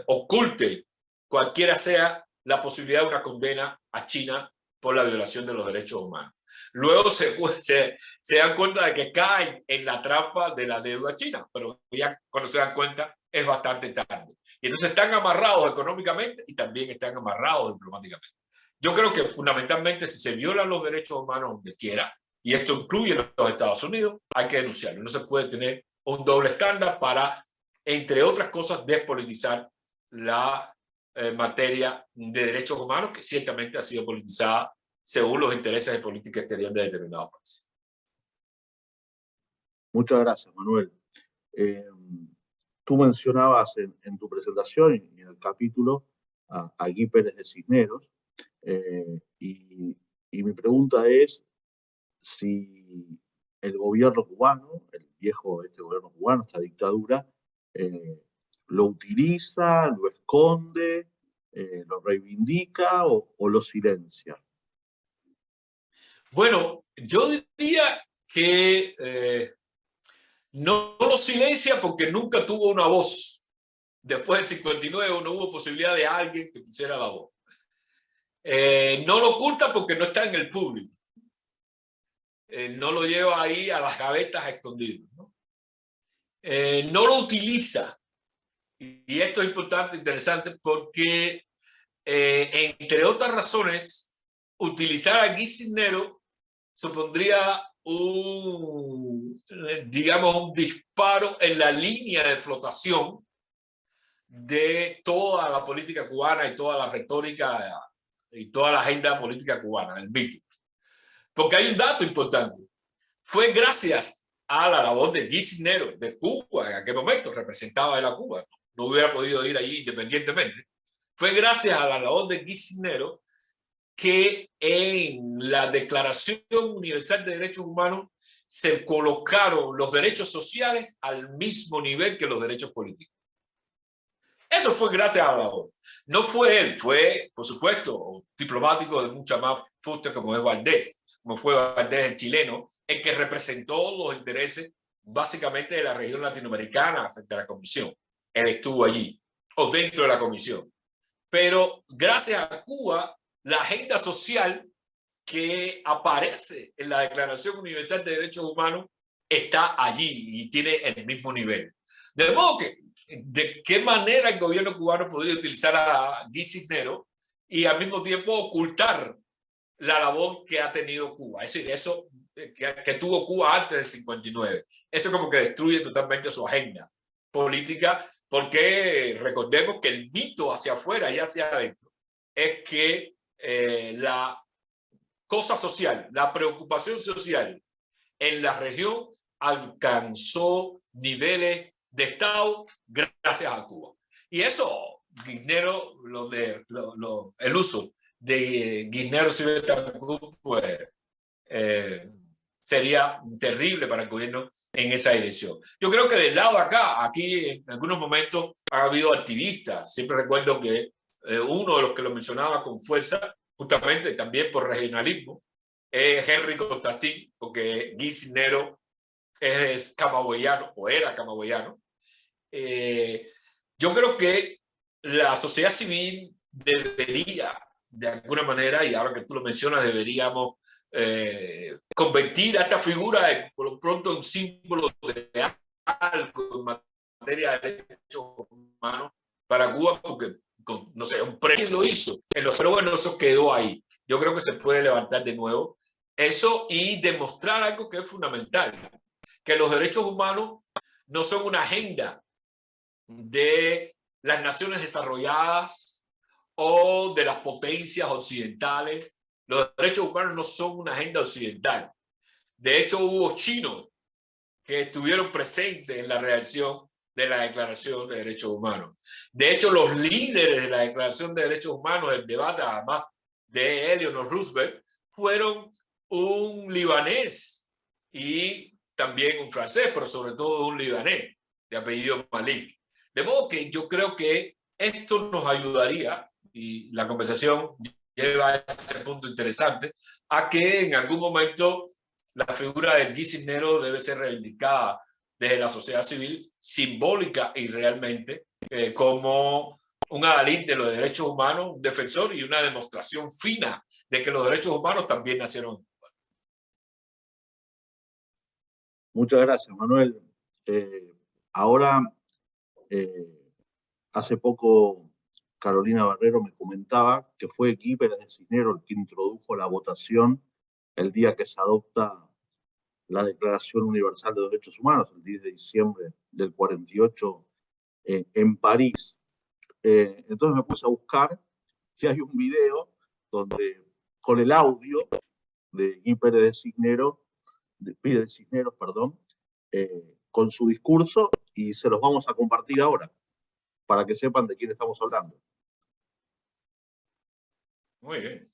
oculten cualquiera sea la posibilidad de una condena a China por la violación de los derechos humanos. Luego se dan cuenta de que caen en la trampa de la deuda china, pero ya cuando se dan cuenta es bastante tarde. Y entonces están amarrados económicamente y también están amarrados diplomáticamente. Yo creo que fundamentalmente si se violan los derechos humanos donde quiera, y esto incluye los Estados Unidos, hay que denunciarlo. No se puede tener un doble estándar para, entre otras cosas, despolitizar la materia de derechos humanos, que ciertamente ha sido politizada según los intereses de política exterior de determinados países. Muchas gracias, Manuel. Tú mencionabas en tu presentación y en el capítulo a Guy Pérez de Cisneros, y mi pregunta es si el gobierno cubano, el viejo gobierno cubano, esta dictadura, lo utiliza, lo esconde, lo reivindica o lo silencia. Bueno, yo diría que no lo silencia porque nunca tuvo una voz. Después del 59 no hubo posibilidad de alguien que pusiera la voz. No lo oculta porque no está en el público. No lo lleva ahí a las gavetas escondido, ¿no? No lo utiliza. Y esto es importante, interesante, porque entre otras razones, utilizar a Guy Cisneros supondría digamos, un disparo en la línea de flotación de toda la política cubana y toda la retórica y toda la agenda política cubana, el mito. Porque hay un dato importante. Fue gracias a la labor de Guy Cisneros de Cuba, en aquel momento representaba a la Cuba, no hubiera podido ir allí independientemente. Fue gracias a la labor de Guy Cisneros que en la Declaración Universal de Derechos Humanos se colocaron los derechos sociales al mismo nivel que los derechos políticos. Eso fue gracias a la labor. No fue él, fue, por supuesto, un diplomático de mucha más fuste como es Valdés, como fue Valdés el chileno, el que representó los intereses básicamente de la región latinoamericana frente a la comisión. Él estuvo allí, o dentro de la comisión. Pero gracias a Cuba, la agenda social que aparece en la Declaración Universal de Derechos Humanos está allí y tiene el mismo nivel. De modo que, ¿de qué manera el gobierno cubano podría utilizar a Guy Cisneros y al mismo tiempo ocultar la labor que ha tenido Cuba? Es decir, eso que tuvo Cuba antes del 59. Eso como que destruye totalmente su agenda política, porque recordemos que el mito hacia afuera y hacia adentro es que la cosa social, la preocupación social en la región alcanzó niveles de Estado gracias a Cuba. Y eso, Cisneros, el uso de Cisneros y Betancourt, pues sería terrible para el gobierno en esa dirección. Yo creo que del lado de acá, aquí en algunos momentos ha habido activistas. Siempre recuerdo que uno de los que lo mencionaba con fuerza, justamente también por regionalismo, es Henry Constantin, porque Guy Cisneros es camagüeyano, o era camagüeyano. Yo creo que la sociedad civil debería, de alguna manera, y ahora que tú lo mencionas, deberíamos convertir a esta figura por lo pronto en símbolo de algo en materia de derechos humanos para Cuba, porque no sé, un premio lo hizo, pero bueno, eso quedó ahí. Yo creo que se puede levantar de nuevo eso y demostrar algo que es fundamental, que los derechos humanos no son una agenda de las naciones desarrolladas o de las potencias occidentales. Los derechos humanos no son una agenda occidental. De hecho, hubo chinos que estuvieron presentes en la redacción de la Declaración de Derechos Humanos. De hecho, los líderes de la Declaración de Derechos Humanos, el debate además de Eleanor Roosevelt, fueron un libanés y también un francés, pero sobre todo un libanés de apellido Malik. De modo que yo creo que esto nos ayudaría, y la conversación lleva a ese punto interesante, a que en algún momento la figura de Guy Cisneros debe ser reivindicada desde la sociedad civil, simbólica y realmente, como un adalid de los derechos humanos, un defensor y una demostración fina de que los derechos humanos también nacieron. Muchas gracias, Manuel. Ahora Hace poco Carolina Barrero me comentaba que fue Guy Pérez de Cisneros el que introdujo la votación el día que se adopta la Declaración Universal de los Derechos Humanos, el 10 de diciembre del 48 en París. Entonces me puse a buscar y hay un video donde, con el audio de Guy Pérez de Cisneros, con su discurso, y se los vamos a compartir ahora, para que sepan de quién estamos hablando. Muy bien.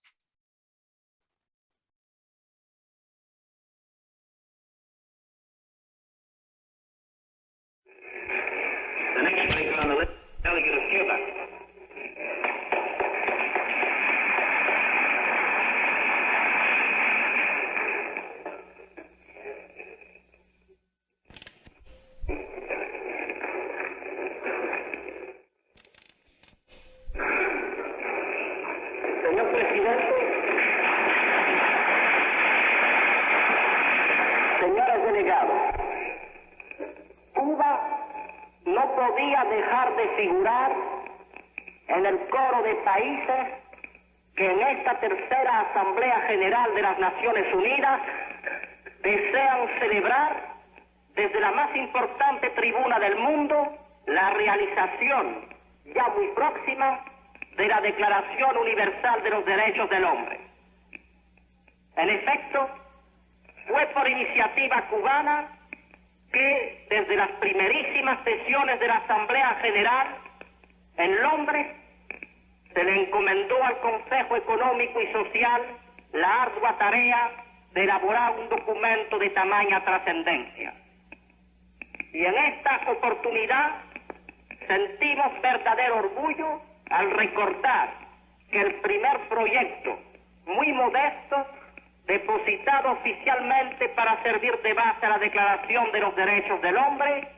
The next speaker on the list, delegate of Cuba. Señor presidente, señores delegados, Cuba no podía dejar de figurar en el coro de países que en esta tercera Asamblea General de las Naciones Unidas desean celebrar desde la más importante tribuna del mundo la realización ya muy próxima de la Declaración Universal de los Derechos del Hombre. En efecto, fue por iniciativa cubana que desde las primerísimas sesiones de la Asamblea General en Londres se le encomendó al Consejo Económico y Social la ardua tarea de elaborar un documento de tamaña trascendencia. Y en esta oportunidad sentimos verdadero orgullo al recordar que el primer proyecto, muy modesto, depositado oficialmente para servir de base a la Declaración de los Derechos del Hombre,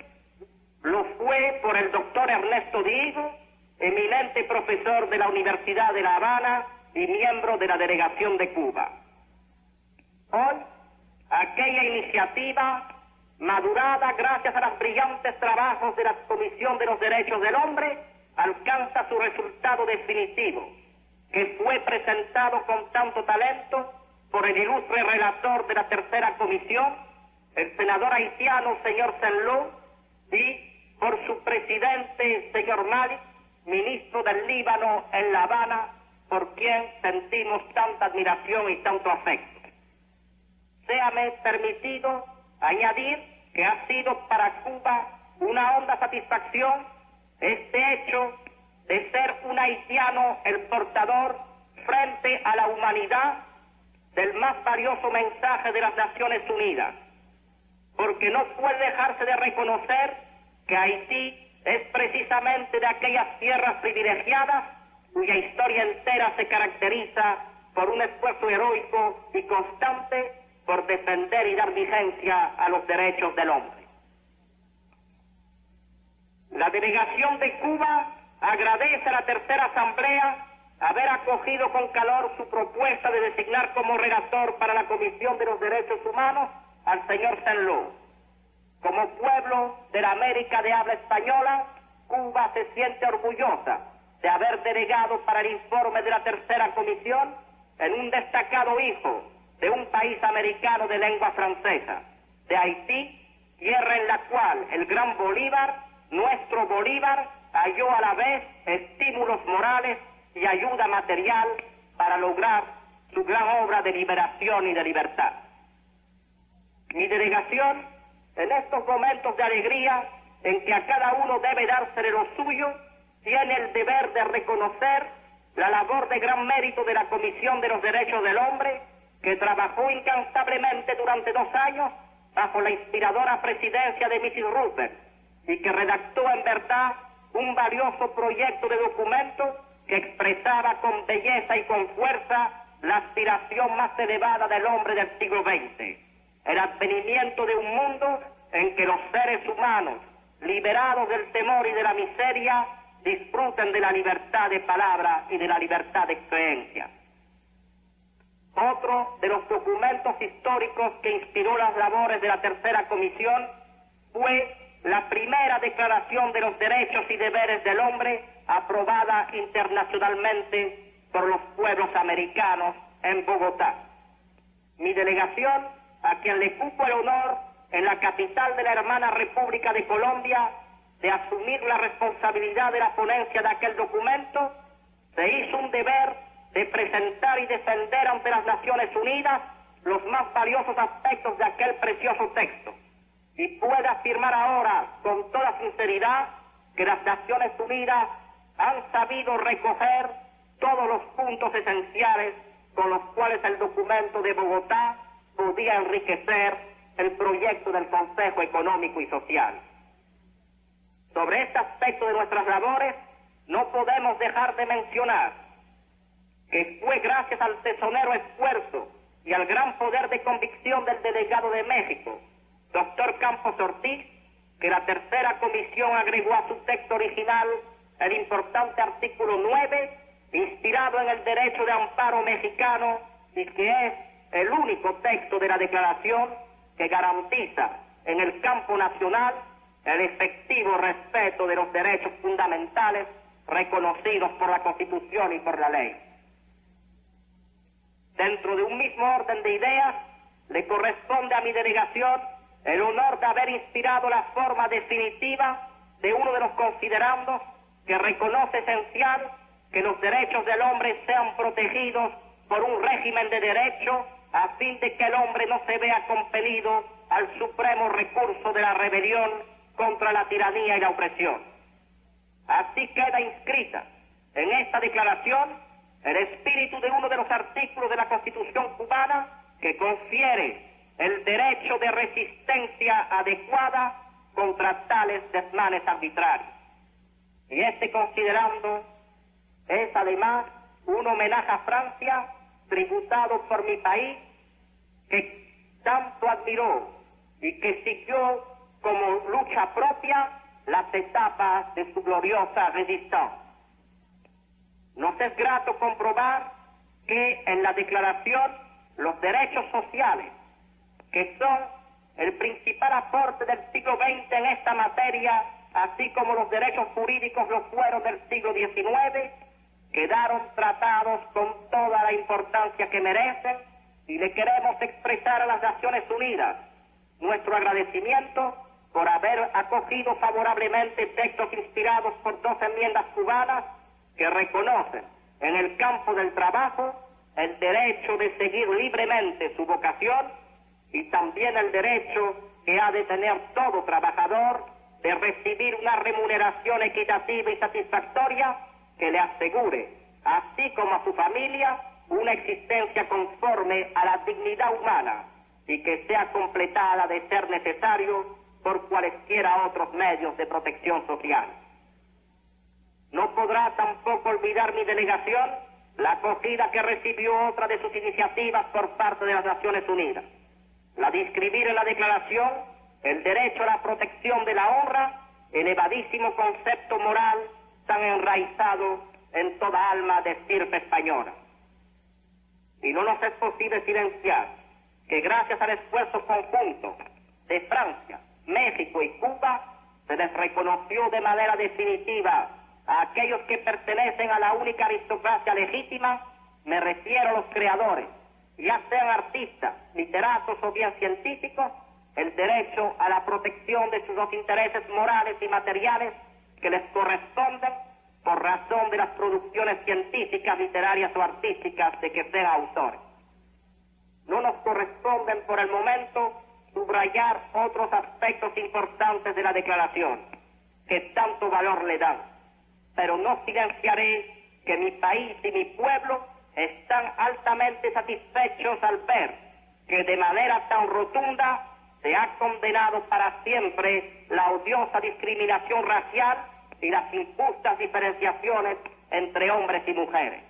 lo fue por el doctor Ernesto Diego, eminente profesor de la Universidad de La Habana y miembro de la Delegación de Cuba. Hoy, aquella iniciativa, madurada gracias a los brillantes trabajos de la Comisión de los Derechos del Hombre, alcanza su resultado definitivo, que fue presentado con tanto talento por el ilustre relator de la tercera comisión, el senador haitiano señor Senlou, y por su presidente señor Malik, ministro del Líbano en La Habana, por quien sentimos tanta admiración y tanto afecto. Séame permitido añadir que ha sido para Cuba una honda satisfacción este hecho de ser un haitiano el portador frente a la humanidad del más valioso mensaje de las Naciones Unidas, porque no puede dejarse de reconocer que Haití es precisamente de aquellas tierras privilegiadas cuya historia entera se caracteriza por un esfuerzo heroico y constante por defender y dar vigencia a los derechos del hombre. La delegación de Cuba agradece a la tercera asamblea haber acogido con calor su propuesta de designar como relator para la Comisión de los Derechos Humanos al señor Senlou. Como pueblo de la América de habla española, Cuba se siente orgullosa de haber delegado para el informe de la tercera comisión en un destacado hijo de un país americano de lengua francesa, de Haití, tierra en la cual el gran Bolívar, nuestro Bolívar, halló a la vez estímulos morales y ayuda material para lograr su gran obra de liberación y de libertad. Mi delegación, en estos momentos de alegría en que a cada uno debe dársele lo suyo, tiene el deber de reconocer la labor de gran mérito de la Comisión de los Derechos del Hombre, que trabajó incansablemente durante 2 años bajo la inspiradora presidencia de Mrs. Roosevelt y que redactó en verdad un valioso proyecto de documento que expresaba con belleza y con fuerza la aspiración más elevada del hombre del siglo XX, el advenimiento de un mundo en que los seres humanos, liberados del temor y de la miseria, disfruten de la libertad de palabra y de la libertad de creencia. Otro de los documentos históricos que inspiró las labores de la tercera comisión fue la primera Declaración de los Derechos y Deberes del Hombre aprobada internacionalmente por los pueblos americanos en Bogotá. Mi delegación, a quien le cupo el honor en la capital de la hermana República de Colombia de asumir la responsabilidad de la ponencia de aquel documento, se hizo un deber de presentar y defender ante las Naciones Unidas los más valiosos aspectos de aquel precioso texto. Y puedo afirmar ahora con toda sinceridad que las Naciones Unidas han sabido recoger todos los puntos esenciales con los cuales el documento de Bogotá podía enriquecer el proyecto del Consejo Económico y Social. Sobre este aspecto de nuestras labores, no podemos dejar de mencionar que fue gracias al tesonero esfuerzo y al gran poder de convicción del delegado de México, doctor Campos Ortiz, que la tercera comisión agregó a su texto original el importante artículo 9, inspirado en el derecho de amparo mexicano y que es el único texto de la declaración que garantiza en el campo nacional el efectivo respeto de los derechos fundamentales reconocidos por la Constitución y por la ley. Dentro de un mismo orden de ideas, le corresponde a mi delegación el honor de haber inspirado la forma definitiva de uno de los considerandos que reconoce esencial que los derechos del hombre sean protegidos por un régimen de derecho a fin de que el hombre no se vea compelido al supremo recurso de la rebelión contra la tiranía y la opresión. Así queda inscrita en esta declaración el espíritu de uno de los artículos de la Constitución cubana que confiere el derecho de resistencia adecuada contra tales desmanes arbitrarios. Y este considerando es además un homenaje a Francia tributado por mi país, que tanto admiró y que siguió como lucha propia las etapas de su gloriosa resistencia. Nos es grato comprobar que en la declaración los derechos sociales, que son el principal aporte del siglo XX en esta materia, así como los derechos jurídicos lo fueron del siglo XIX, quedaron tratados con toda la importancia que merecen y le queremos expresar a las Naciones Unidas nuestro agradecimiento por haber acogido favorablemente textos inspirados por 2 enmiendas cubanas que reconocen en el campo del trabajo el derecho de seguir libremente su vocación y también el derecho que ha de tener todo trabajador de recibir una remuneración equitativa y satisfactoria que le asegure, así como a su familia, una existencia conforme a la dignidad humana y que sea completada de ser necesario por cualesquiera otros medios de protección social. No podrá tampoco olvidar mi delegación la acogida que recibió otra de sus iniciativas por parte de las Naciones Unidas, la de inscribir en la declaración el derecho a la protección de la honra, elevadísimo concepto moral tan enraizado en toda alma de estirpe española. Y no nos es posible silenciar que gracias al esfuerzo conjunto de Francia, México y Cuba, se les reconoció de manera definitiva a aquellos que pertenecen a la única aristocracia legítima, me refiero a los creadores, ya sean artistas, literatos o bien científicos, el derecho a la protección de sus intereses morales y materiales que les corresponden por razón de las producciones científicas, literarias o artísticas de que sean autores. No nos corresponden por el momento subrayar otros aspectos importantes de la declaración, que tanto valor le dan, pero no silenciaré que mi país y mi pueblo están altamente satisfechos al ver que de manera tan rotunda se ha condenado para siempre la odiosa discriminación racial y las injustas diferenciaciones entre hombres y mujeres.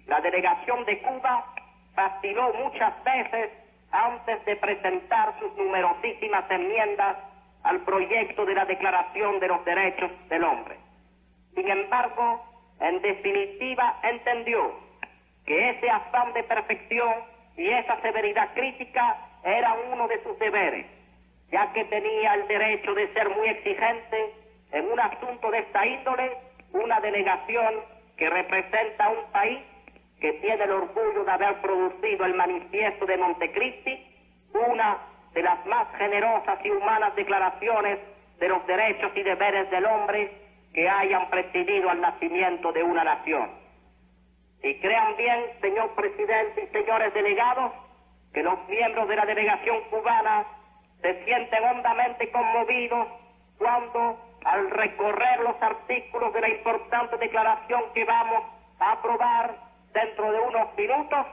La delegación de Cuba vaciló muchas veces antes de presentar sus numerosísimas enmiendas al proyecto de la Declaración de los Derechos del Hombre. Sin embargo, en definitiva entendió que ese afán de perfección y esa severidad crítica eran uno de sus deberes, ya que tenía el derecho de ser muy exigente en un asunto de esta índole, una delegación que representa a un país que tiene el orgullo de haber producido el Manifiesto de Montecristi, una de las más generosas y humanas declaraciones de los derechos y deberes del hombre que hayan precedido al nacimiento de una nación. Y crean bien, señor presidente y señores delegados, que los miembros de la delegación cubana se sienten hondamente conmovidos cuando, al recorrer los artículos de la importante declaración que vamos a aprobar dentro de unos minutos,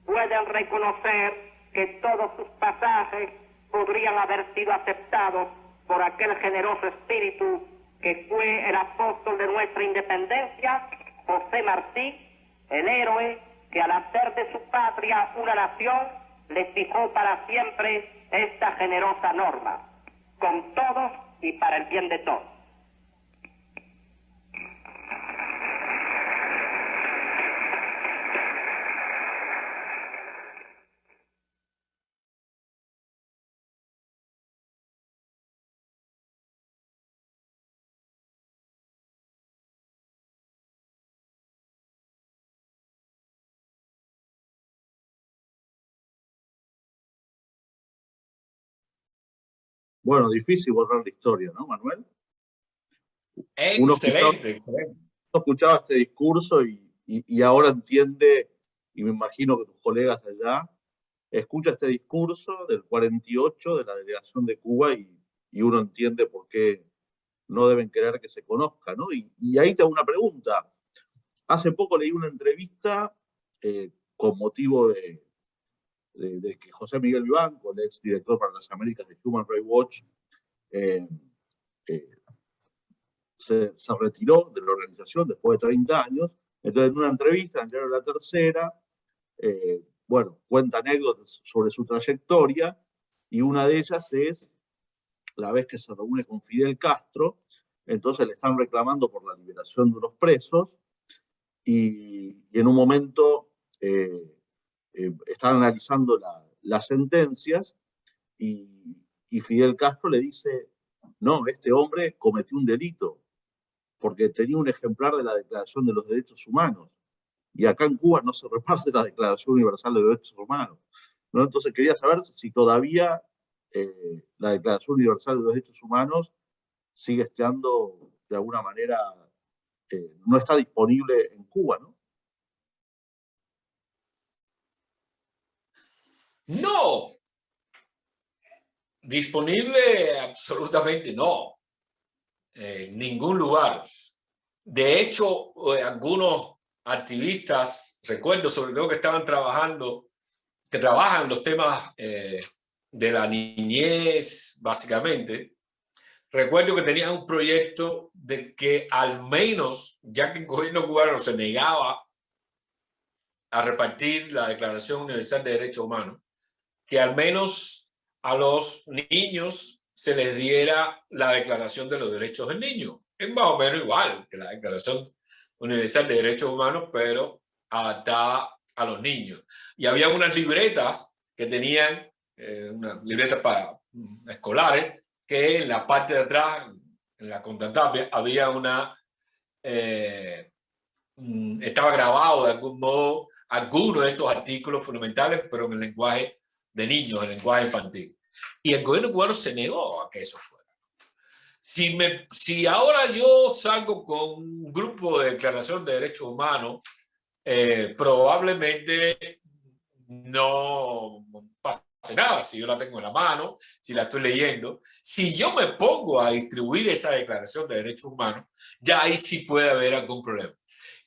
pueden reconocer que todos sus pasajes podrían haber sido aceptados por aquel generoso espíritu que fue el apóstol de nuestra independencia, José Martí, el héroe que al hacer de su patria una nación le fijó para siempre esta generosa norma, con todos y para el bien de todos. Bueno, difícil borrar la historia, ¿no, Manuel? Excelente. Uno escuchaba este discurso y ahora entiende, y me imagino que tus colegas allá, escucha este discurso del 48 de la delegación de Cuba y uno entiende por qué no deben querer que se conozca, ¿no? Y ahí te hago una pregunta. Hace poco leí una entrevista con motivo de que José Miguel Vivanco, el ex director para las Américas de Human Rights Watch, se retiró de la organización después de 30 años. Entonces, en una entrevista en el diario La Tercera, bueno, cuenta anécdotas sobre su trayectoria, y una de ellas es la vez que se reúne con Fidel Castro. Entonces le están reclamando por la liberación de unos presos, y en un momento están analizando las sentencias, y Fidel Castro le dice: no, este hombre cometió un delito porque tenía un ejemplar de la Declaración de los Derechos Humanos, y acá en Cuba no se reparte la Declaración Universal de los Derechos Humanos, ¿no? Entonces quería saber si todavía la Declaración Universal de los Derechos Humanos sigue estando de alguna manera, no está disponible en Cuba, ¿no? No, disponible absolutamente no, en ningún lugar. De hecho, algunos activistas, recuerdo sobre todo que estaban trabajando, que trabajan los temas de la niñez, básicamente. Recuerdo que tenían un proyecto de que al menos, ya que el gobierno cubano se negaba a repartir la Declaración Universal de Derechos Humanos, que al menos a los niños se les diera la Declaración de los Derechos del Niño. Es más o menos igual que la Declaración Universal de Derechos Humanos, pero adaptada a los niños. Y había unas libretas que tenían, unas libretas para escolares, que en la parte de atrás, en la contratapa, había una... estaba grabado de algún modo algunos de estos artículos fundamentales, pero en el lenguaje de niños, el lenguaje infantil. Y el gobierno cubano se negó a que eso fuera. Si ahora yo salgo con un grupo de declaración de derechos humanos, probablemente no pase nada si yo la tengo en la mano, si la estoy leyendo. Si yo me pongo a distribuir esa declaración de derechos humanos, ya ahí sí puede haber algún problema.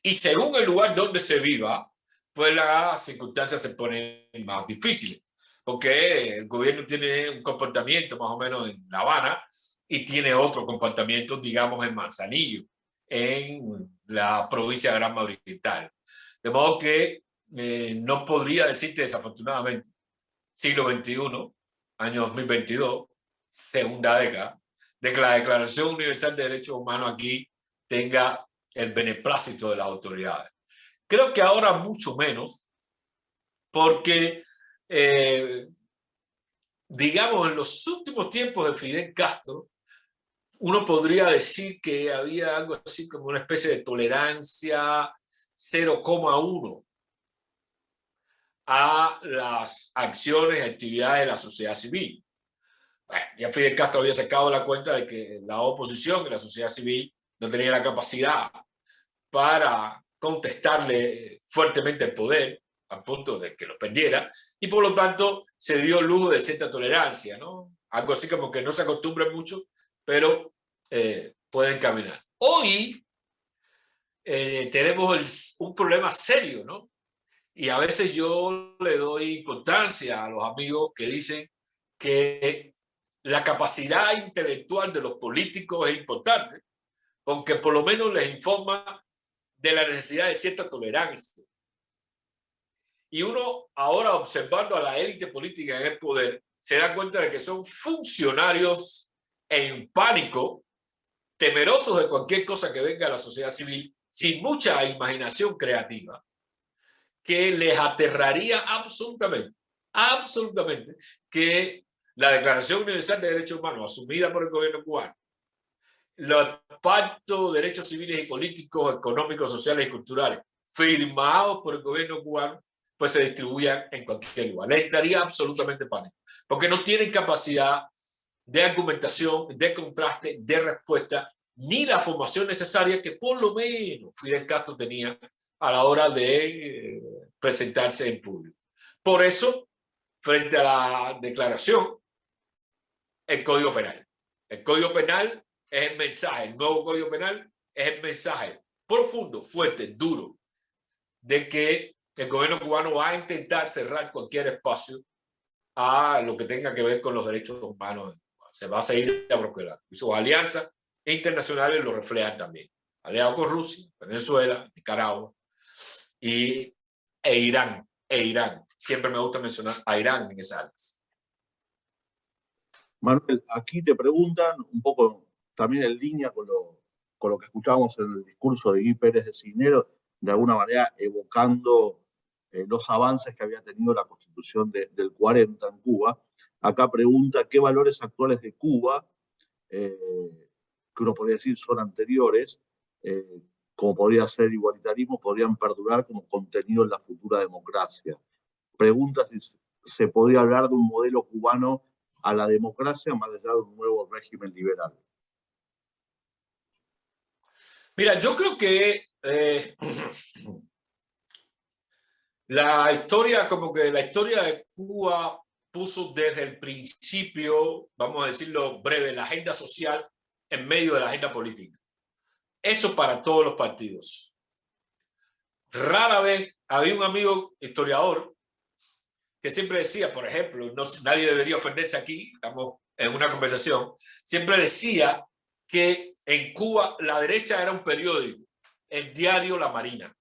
Y según el lugar donde se viva, pues las circunstancias se ponen más difíciles, porque el gobierno tiene un comportamiento más o menos en La Habana y tiene otro comportamiento, digamos, en Manzanillo, en la provincia de Granma Oriental. De modo que no podría decirte, desafortunadamente, siglo XXI, año 2022, segunda década, de que la Declaración Universal de Derechos Humanos aquí tenga el beneplácito de las autoridades. Creo que ahora mucho menos, porque digamos, en los últimos tiempos de Fidel Castro, uno podría decir que había algo así como una especie de tolerancia 0,1 a las acciones y actividades de la sociedad civil. Bueno, ya Fidel Castro había sacado la cuenta de que la oposición y la sociedad civil no tenía la capacidad para contestarle fuertemente el poder al punto de que lo perdiera, y por lo tanto se dio el lujo de cierta tolerancia, ¿no? Algo así como que no se acostumbra mucho, pero pueden caminar. Hoy tenemos un problema serio, ¿no? Y a veces yo le doy importancia a los amigos que dicen que la capacidad intelectual de los políticos es importante, porque por lo menos les informa de la necesidad de cierta tolerancia. Y uno ahora, observando a la élite política en el poder, se da cuenta de que son funcionarios en pánico, temerosos de cualquier cosa que venga a la sociedad civil, sin mucha imaginación creativa, que les aterraría absolutamente, que la Declaración Universal de Derechos Humanos, asumida por el gobierno cubano, los pactos de derechos civiles y políticos, económicos, sociales y culturales, firmados por el gobierno cubano, pues se distribuyan en cualquier lugar. Les estaría absolutamente pánico, porque no tienen capacidad de argumentación, de contraste, de respuesta, ni la formación necesaria que por lo menos Fidel Castro tenía a la hora de presentarse en público. Por eso, frente a la declaración, el Código Penal. El Código Penal es el mensaje, el nuevo Código Penal es el mensaje profundo, fuerte, duro, de que el gobierno cubano va a intentar cerrar cualquier espacio a lo que tenga que ver con los derechos humanos. Se va a seguir a prosperar. Y sus alianzas internacionales lo reflejan también. Aliado con Rusia, Venezuela, Nicaragua e Irán. Siempre me gusta mencionar a Irán en esa alianza. Manuel, aquí te preguntan un poco también en línea con lo que escuchábamos en el discurso de Guy Pérez de Cisneros, de alguna manera evocando los avances que había tenido la Constitución del 40 en Cuba. Acá pregunta qué valores actuales de Cuba, que uno podría decir son anteriores, como podría ser igualitarismo, podrían perdurar como contenido en la futura democracia. Pregunta si se podría hablar de un modelo cubano a la democracia más allá de un nuevo régimen liberal. Mira, yo creo que la historia de Cuba puso desde el principio, vamos a decirlo breve, la agenda social en medio de la agenda política. Eso para todos los partidos. Rara vez había un amigo historiador que siempre decía, por ejemplo, nadie debería ofenderse aquí, estamos en una conversación, siempre decía que en Cuba la derecha era un periódico, el diario La Marina,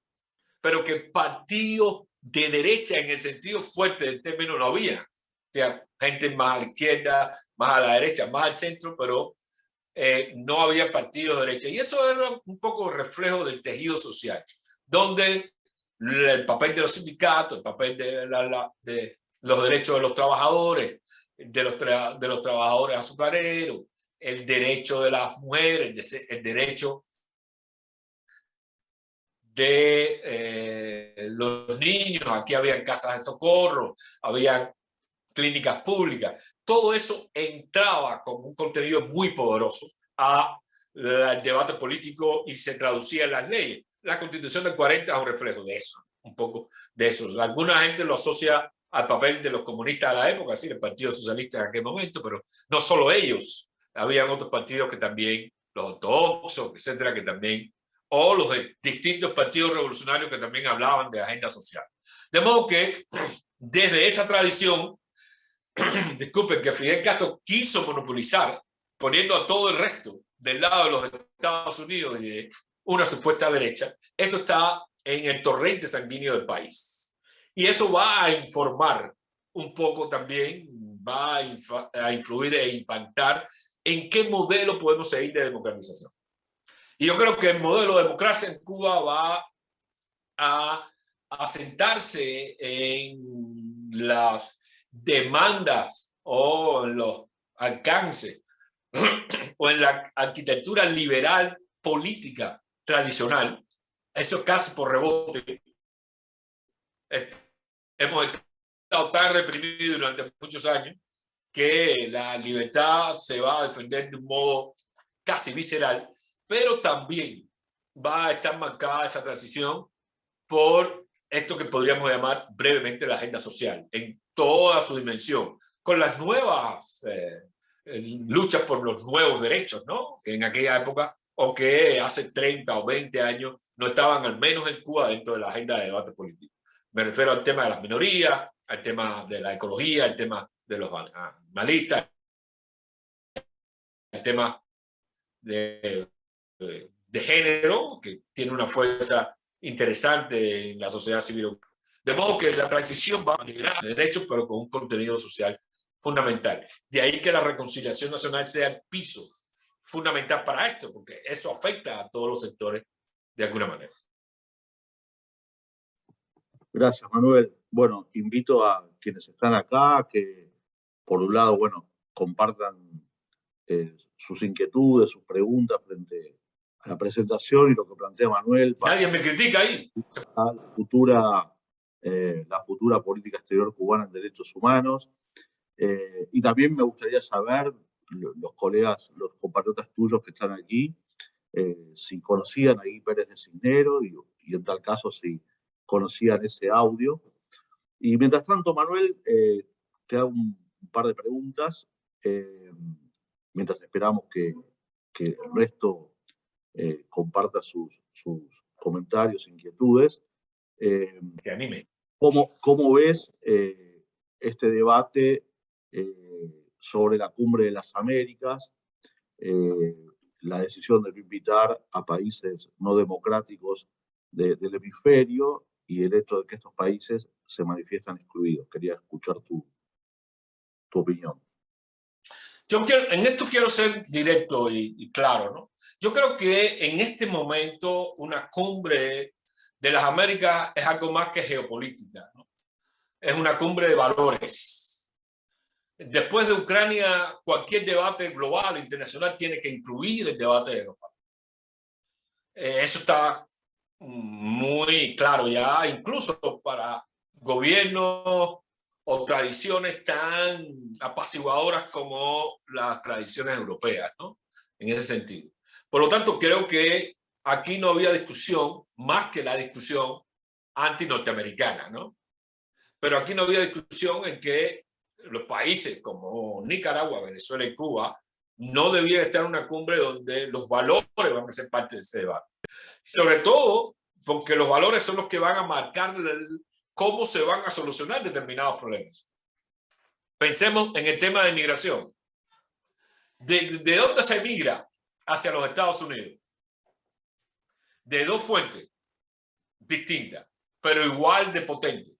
pero que partidos de derecha en el sentido fuerte del término no había. O sea, gente más a la izquierda, más a la derecha, más al centro, pero no había partidos de derecha. Y eso era un poco reflejo del tejido social, donde el papel de los sindicatos, el papel de los derechos de los trabajadores, de los trabajadores azucareros, el derecho de las mujeres, el derecho de los niños. Aquí había casas de socorro, había clínicas públicas. Todo eso entraba como un contenido muy poderoso al debate político y se traducía en las leyes. La Constitución del 40 es un reflejo de eso, un poco de eso. Alguna gente lo asocia al papel de los comunistas de la época, sí, el Partido Socialista en aquel momento, pero no solo ellos. Habían otros partidos que también, los ortodoxos, etcétera, que también, o los de distintos partidos revolucionarios que también hablaban de agenda social. De modo que desde esa tradición, disculpen, que Fidel Castro quiso monopolizar, poniendo a todo el resto del lado de los Estados Unidos y de una supuesta derecha, eso está en el torrente sanguíneo del país. Y eso va a informar un poco también, va a influir e impactar en qué modelo podemos seguir de democratización. Y yo creo que el modelo de democracia en Cuba va a sentarse en las demandas o en los alcances o en la arquitectura liberal política tradicional, eso casi por rebote. Hemos estado tan reprimidos durante muchos años que la libertad se va a defender de un modo casi visceral, pero también va a estar marcada esa transición por esto que podríamos llamar brevemente la agenda social, en toda su dimensión, con las nuevas luchas por los nuevos derechos, ¿no? Que en aquella época o que hace 30 o 20 años no estaban al menos en Cuba dentro de la agenda de debate político. Me refiero al tema de las minorías, al tema de la ecología, al tema de los animalistas, al tema de género, que tiene una fuerza interesante en la sociedad civil. De modo que la transición va a liberar derechos, pero con un contenido social fundamental. De ahí que la reconciliación nacional sea el piso fundamental para esto, porque eso afecta a todos los sectores de alguna manera. Gracias, Manuel. Bueno, invito a quienes están acá que, por un lado, bueno, compartan sus inquietudes, sus preguntas frente a la presentación y lo que plantea Manuel. Nadie me critica ahí. La futura política exterior cubana en derechos humanos. Y también me gustaría saber, los colegas, los compatriotas tuyos que están aquí, si conocían a Guy Pérez de Cisneros y en tal caso si conocían ese audio. Y mientras tanto, Manuel, te hago un par de preguntas, mientras esperamos que el resto comparta sus comentarios, inquietudes. Que anime. ¿Cómo ves este debate sobre la Cumbre de las Américas, la decisión de invitar a países no democráticos del hemisferio y el hecho de que estos países se manifiestan excluidos? Quería escuchar tu opinión. En esto quiero ser directo y claro, ¿no? Yo creo que en este momento una cumbre de las Américas es algo más que geopolítica, ¿no? Es una cumbre de valores. Después de Ucrania, cualquier debate global, internacional, tiene que incluir el debate global. Eso está muy claro ya, incluso para gobiernos o tradiciones tan apaciguadoras como las tradiciones europeas, ¿no? En ese sentido. Por lo tanto, creo que aquí no había discusión más que la discusión anti-norteamericana, ¿no? Pero aquí no había discusión en que los países como Nicaragua, Venezuela y Cuba no debían estar en una cumbre donde los valores van a ser parte de ese debate. Sobre todo porque los valores son los que van a marcar cómo se van a solucionar determinados problemas. Pensemos en el tema de migración. ¿De dónde se migra hacia los Estados Unidos? De dos fuentes distintas, pero igual de potentes.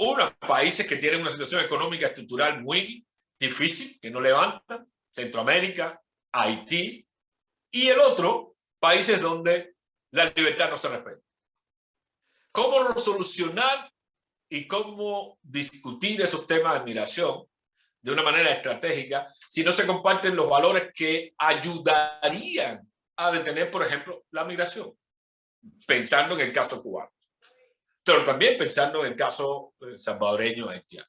Uno, países que tienen una situación económica estructural muy difícil, que no levantan, Centroamérica, Haití, y el otro, países donde la libertad no se respeta. ¿Cómo solucionar y cómo discutir esos temas de migración de una manera estratégica si no se comparten los valores que ayudarían a detener, por ejemplo, la migración? Pensando en el caso cubano, pero también pensando en el caso salvadoreño haitiano.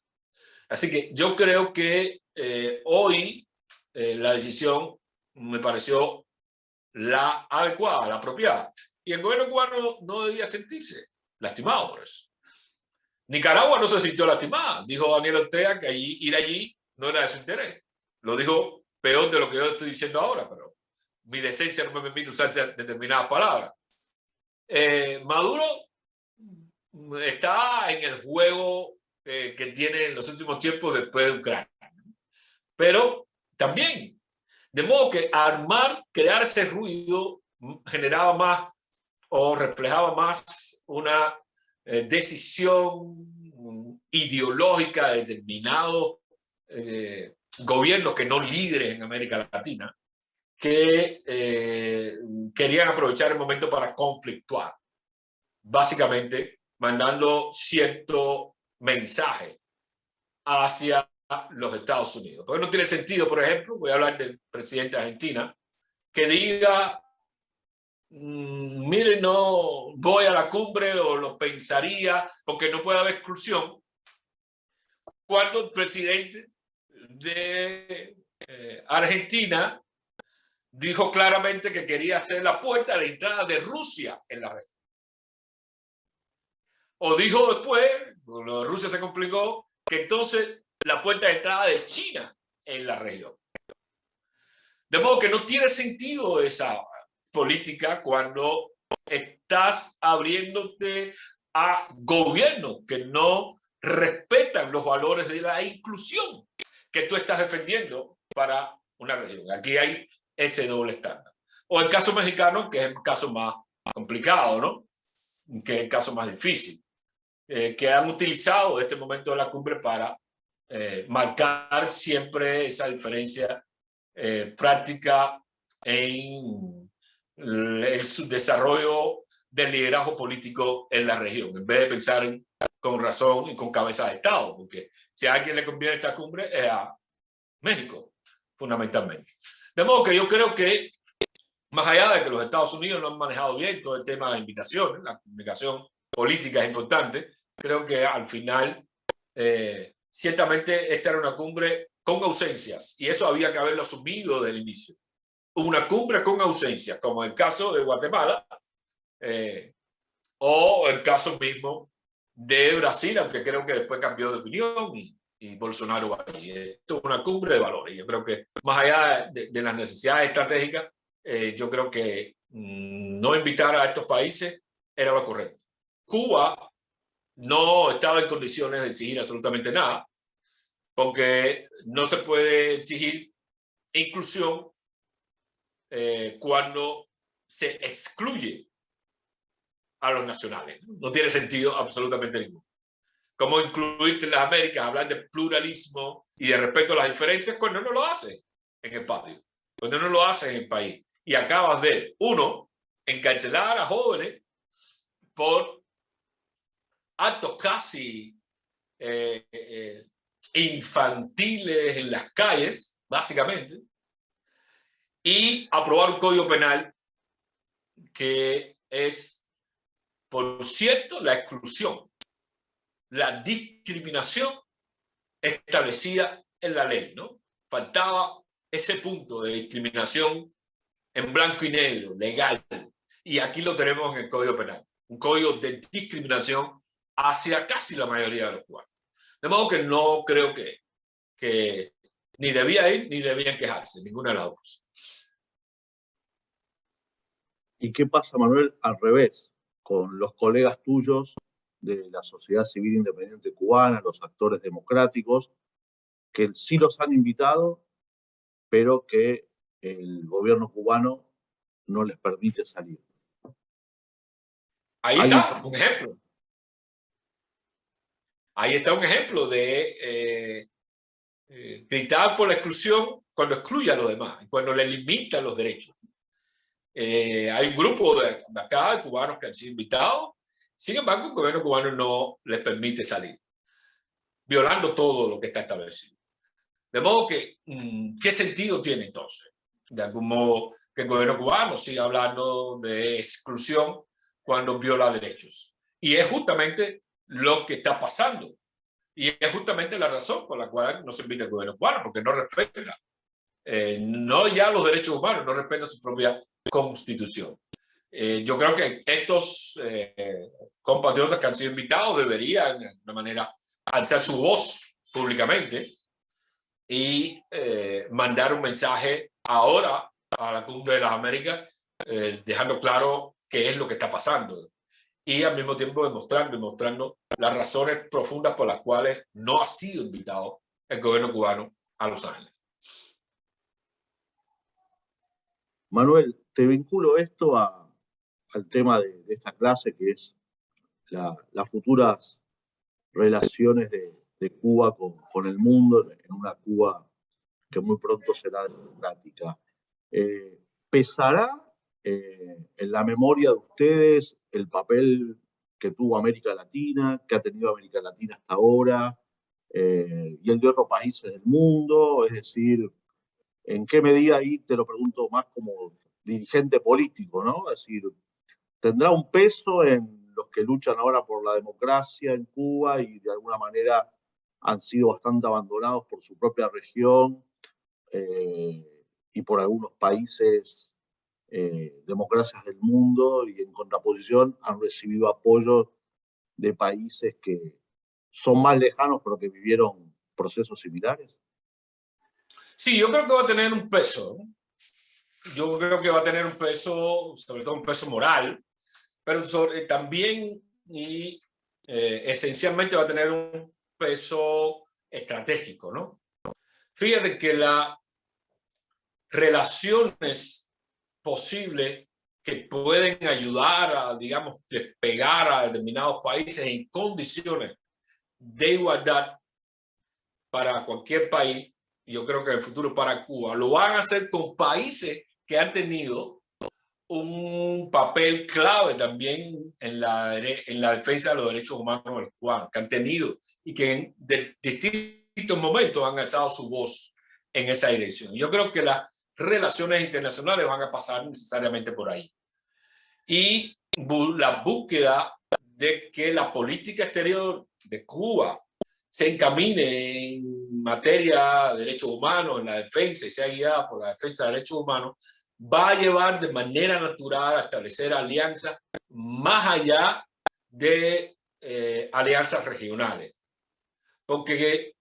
Así que yo creo que hoy la decisión me pareció la adecuada, la apropiada. Y el gobierno cubano no debía sentirse lastimado por eso. Nicaragua no se sintió lastimada. Dijo Daniel Ortega que ir allí no era de su interés. Lo dijo peor de lo que yo estoy diciendo ahora, pero mi decencia no me permite usar determinadas palabras. Maduro está en el juego que tiene en los últimos tiempos después de Ucrania. Pero también, de modo que crear ese ruido generaba más o reflejaba más una decisión ideológica de determinados gobiernos que no líderes en América Latina, que querían aprovechar el momento para conflictuar, básicamente mandando cierto mensaje hacia los Estados Unidos. Porque no tiene sentido, por ejemplo, voy a hablar del presidente de Argentina, que diga, mire, no voy a la cumbre o lo pensaría porque no puede haber exclusión, cuando el presidente de Argentina dijo claramente que quería hacer la puerta de entrada de Rusia en la región. O dijo después, cuando Rusia se complicó, que entonces la puerta de entrada de China en la región. De modo que no tiene sentido esa política cuando estás abriéndote a gobiernos que no respetan los valores de la inclusión que tú estás defendiendo para una región. Aquí hay ese doble estándar. O el caso mexicano, que es el caso más complicado, ¿no? Que es el caso más difícil, que han utilizado este momento de la cumbre para marcar siempre esa diferencia práctica en el desarrollo del liderazgo político en la región, en vez de pensar con razón y con cabeza de Estado, porque si a alguien le conviene esta cumbre es a México, fundamentalmente. De modo que yo creo que, más allá de que los Estados Unidos no han manejado bien todo el tema de las invitaciones, la comunicación política es importante, creo que al final, ciertamente esta era una cumbre con ausencias, y eso había que haberlo asumido desde el inicio. Una cumbre con ausencias, como el caso de Guatemala, o el caso mismo de Brasil, aunque creo que después cambió de opinión y Bolsonaro va ahí. Esto es una cumbre de valores. Yo creo que más allá de las necesidades estratégicas, yo creo que no invitar a estos países era lo correcto. Cuba no estaba en condiciones de exigir absolutamente nada, porque no se puede exigir inclusión cuando se excluye a los nacionales. No tiene sentido absolutamente ninguno. ¿Cómo incluirte en las Américas, hablar de pluralismo y de respeto a las diferencias cuando no lo hace en el patio, cuando no lo hace en el país? Y acabas de, uno, encarcelar a jóvenes por actos casi infantiles en las calles, básicamente, y aprobar un código penal que es, por cierto, la exclusión, la discriminación establecida en la ley, ¿no? Faltaba ese punto de discriminación en blanco y negro, legal, y aquí lo tenemos en el Código Penal, un código de discriminación hacia casi la mayoría de los cubanos. De modo que no creo que ni debía ir ni debían quejarse, ninguna de las dos. ¿Y qué pasa, Manuel, al revés, con los colegas tuyos de la sociedad civil independiente cubana, los actores democráticos, que sí los han invitado, pero que el gobierno cubano no les permite salir? Ahí está un ejemplo. Ahí está un ejemplo de gritar por la exclusión cuando excluye a los demás, cuando le limita los derechos. Hay un grupo de acá de cubanos que han sido invitados, sin embargo el gobierno cubano no les permite salir, violando todo lo que está establecido. De modo que, ¿qué sentido tiene entonces? De algún modo que el gobierno cubano siga hablando de exclusión cuando viola derechos. Y es justamente lo que está pasando. Y es justamente la razón por la cual no se invita al gobierno cubano, porque no respeta, no ya los derechos humanos, no respeta su propia constitución. Yo creo que estos compatriotas que han sido invitados deberían, de alguna manera, alzar su voz públicamente y mandar un mensaje ahora a la Cumbre de las Américas, dejando claro qué es lo que está pasando y al mismo tiempo demostrando las razones profundas por las cuales no ha sido invitado el gobierno cubano a Los Ángeles. Manuel, te vinculo esto al tema de esta clase, que es las futuras relaciones de Cuba con el mundo, en una Cuba que muy pronto será democrática. ¿Pesará en la memoria de ustedes el papel que tuvo América Latina, que ha tenido América Latina hasta ahora, y el de otros países del mundo? Es decir, ¿en qué medida ahí te lo pregunto más como dirigente político, ¿no? Es decir, ¿tendrá un peso en los que luchan ahora por la democracia en Cuba y de alguna manera han sido bastante abandonados por su propia región y por algunos países, democracias del mundo, y en contraposición han recibido apoyo de países que son más lejanos pero que vivieron procesos similares? Sí, yo creo que va a tener un peso, ¿no? Yo creo que va a tener un peso, sobre todo un peso moral, pero también y esencialmente va a tener un peso estratégico, ¿no? Fíjate que las relaciones posibles que pueden ayudar a, digamos, despegar a determinados países en condiciones de igualdad para cualquier país, yo creo que en el futuro para Cuba, lo van a hacer con países que han tenido un papel clave también en la defensa de los derechos humanos de los cubanos, que han tenido y que en distintos momentos han alzado su voz en esa dirección. Yo creo que las relaciones internacionales van a pasar necesariamente por ahí. Y la búsqueda de que la política exterior de Cuba se encamine en materia de derechos humanos, en la defensa, y sea guiada por la defensa de derechos humanos, va a llevar de manera natural a establecer alianzas más allá de alianzas regionales. Porque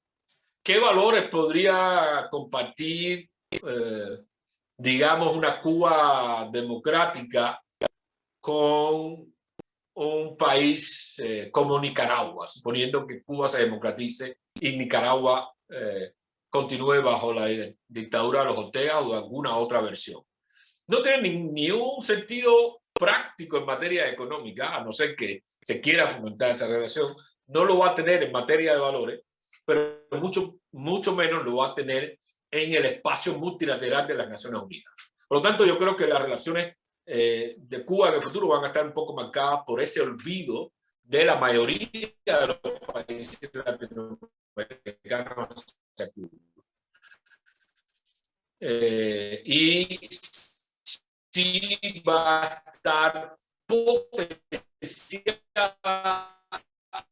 ¿qué valores podría compartir, digamos, una Cuba democrática con un país como Nicaragua, suponiendo que Cuba se democratice y Nicaragua continúe bajo la dictadura de los Ortega o de alguna otra versión? No tiene ni un sentido práctico en materia económica, a no ser que se quiera fomentar esa relación. No lo va a tener en materia de valores, pero mucho menos lo va a tener en el espacio multilateral de las Naciones Unidas. Por lo tanto, yo creo que las relaciones de Cuba en el futuro van a estar un poco marcadas por ese olvido de la mayoría de los países latinoamericanos hacia Cuba. Y sí va a estar potenciada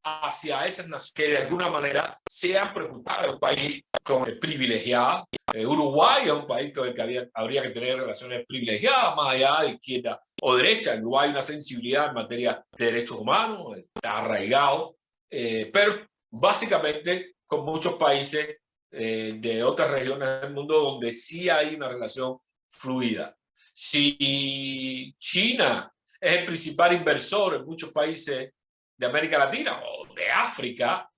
hacia esas naciones que de alguna manera se han preocupado de un país como privilegiado. Uruguay es un país con el que habría que tener relaciones privilegiadas, más allá de izquierda o derecha. En Uruguay hay una sensibilidad en materia de derechos humanos, está arraigado, pero básicamente con muchos países de otras regiones del mundo donde sí hay una relación fluida. Si China es el principal inversor en muchos países de América Latina o de África,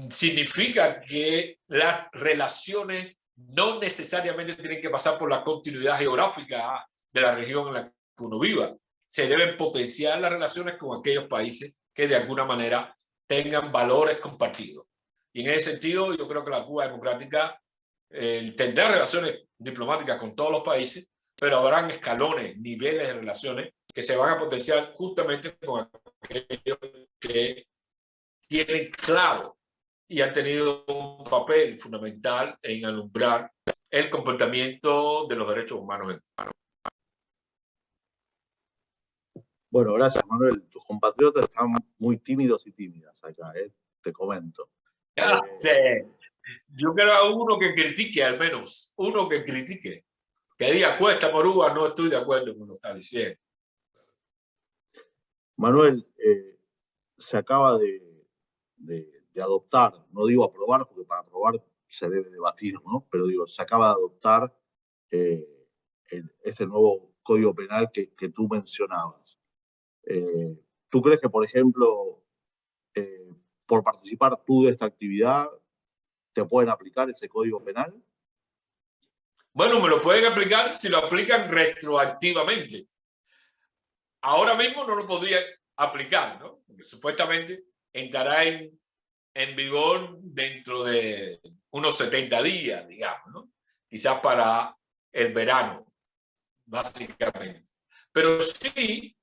significa que las relaciones no necesariamente tienen que pasar por la continuidad geográfica de la región en la que uno viva. Se deben potenciar las relaciones con aquellos países que de alguna manera tengan valores compartidos. Y en ese sentido, yo creo que la Cuba democrática tendrá relaciones diplomáticas con todos los países, pero habrán escalones, niveles de relaciones que se van a potenciar justamente con aquellos que tienen claro y han tenido un papel fundamental en alumbrar el comportamiento de los derechos humanos en Cuba. Bueno, gracias, Manuel. Tus compatriotas están muy tímidos y tímidas acá, te comento. Sí. Yo quiero uno que critique, al menos uno que critique, que diga cuesta por uva, no estoy de acuerdo con lo que está diciendo. Manuel, se acaba de adoptar, no digo aprobar, porque para aprobar se debe debatir, ¿no? Pero digo, se acaba de adoptar ese nuevo Código Penal que tú mencionabas. ¿Tú crees que, por ejemplo, por participar tú de esta actividad, te pueden aplicar ese Código Penal? Bueno, me lo pueden aplicar si lo aplican retroactivamente. Ahora mismo no lo podría aplicar, ¿no? Porque supuestamente entrará en vigor dentro de unos 70 días, digamos, ¿no? Quizás para el verano, básicamente. Pero sí,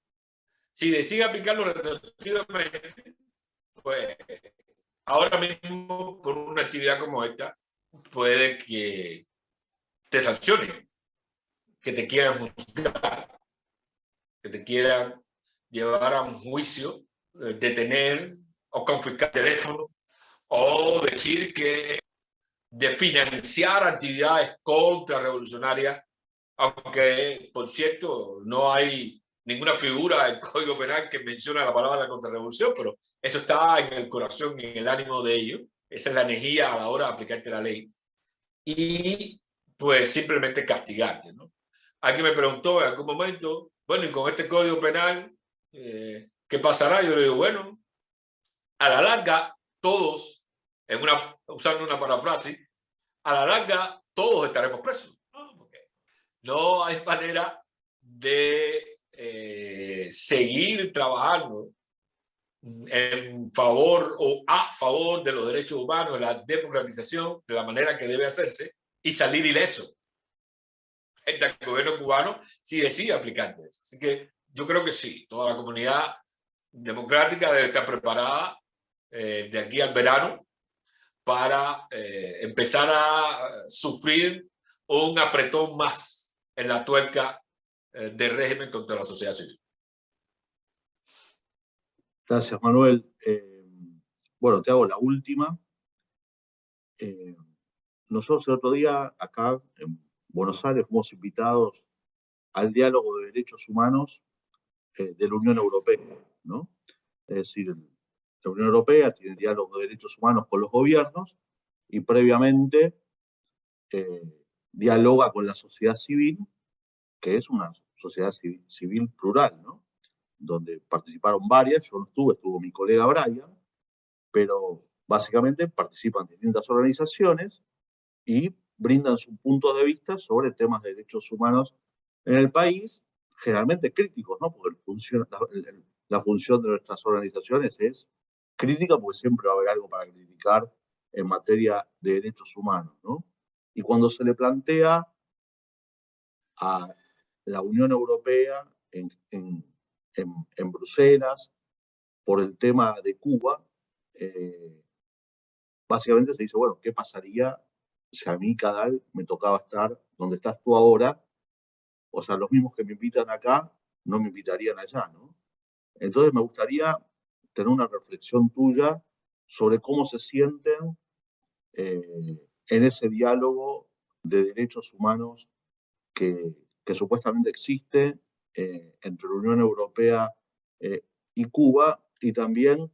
si decide aplicarlo retroactivamente, pues ahora mismo por una actividad como esta puede que te sancionen, que te quieran juzgar, que te quieran llevar a un juicio, detener o confiscar teléfono, o decir que de financiar actividades contrarrevolucionarias, aunque, por cierto, no hay ninguna figura del Código Penal que mencione la palabra contrarrevolución, pero eso está en el corazón y en el ánimo de ellos. Esa es la energía a la hora de aplicarte la ley. Y pues simplemente castigarte, ¿no? Alguien me preguntó en algún momento, bueno, y con este Código Penal, ¿qué pasará? Yo le digo, bueno, a la larga, todos, usando una parafrasis, a la larga, todos estaremos presos, ¿no? Porque no hay manera de seguir trabajando en favor o a favor de los derechos humanos, de la democratización, de la manera que debe hacerse, y salir ileso. El gobierno cubano sí decide aplicar eso. Así que yo creo que sí, toda la comunidad democrática debe estar preparada de aquí al verano para empezar a sufrir un apretón más en la tuerca del régimen contra la sociedad civil. Gracias, Manuel. Bueno, te hago la última. Nosotros el otro día acá en Buenos Aires fuimos invitados al diálogo de derechos humanos de la Unión Europea, ¿no? Es decir, la Unión Europea tiene diálogo de derechos humanos con los gobiernos y previamente dialoga con la sociedad civil, que es una sociedad civil plural, ¿no? Donde participaron varias, yo no estuve, estuvo mi colega Brian, pero básicamente participan distintas organizaciones y brindan su punto de vista sobre temas de derechos humanos en el país, generalmente críticos, ¿no? Porque la función de nuestras organizaciones es crítica, porque siempre va a haber algo para criticar en materia de derechos humanos, ¿no? Y cuando se le plantea a la Unión Europea en Bruselas por el tema de Cuba, básicamente se dice, bueno, ¿qué pasaría si a mí, Cadal, me tocaba estar donde estás tú ahora? O sea, los mismos que me invitan acá no me invitarían allá, ¿no? Entonces me gustaría tener una reflexión tuya sobre cómo se sienten en ese diálogo de derechos humanos que supuestamente existe entre la Unión Europea y Cuba, y también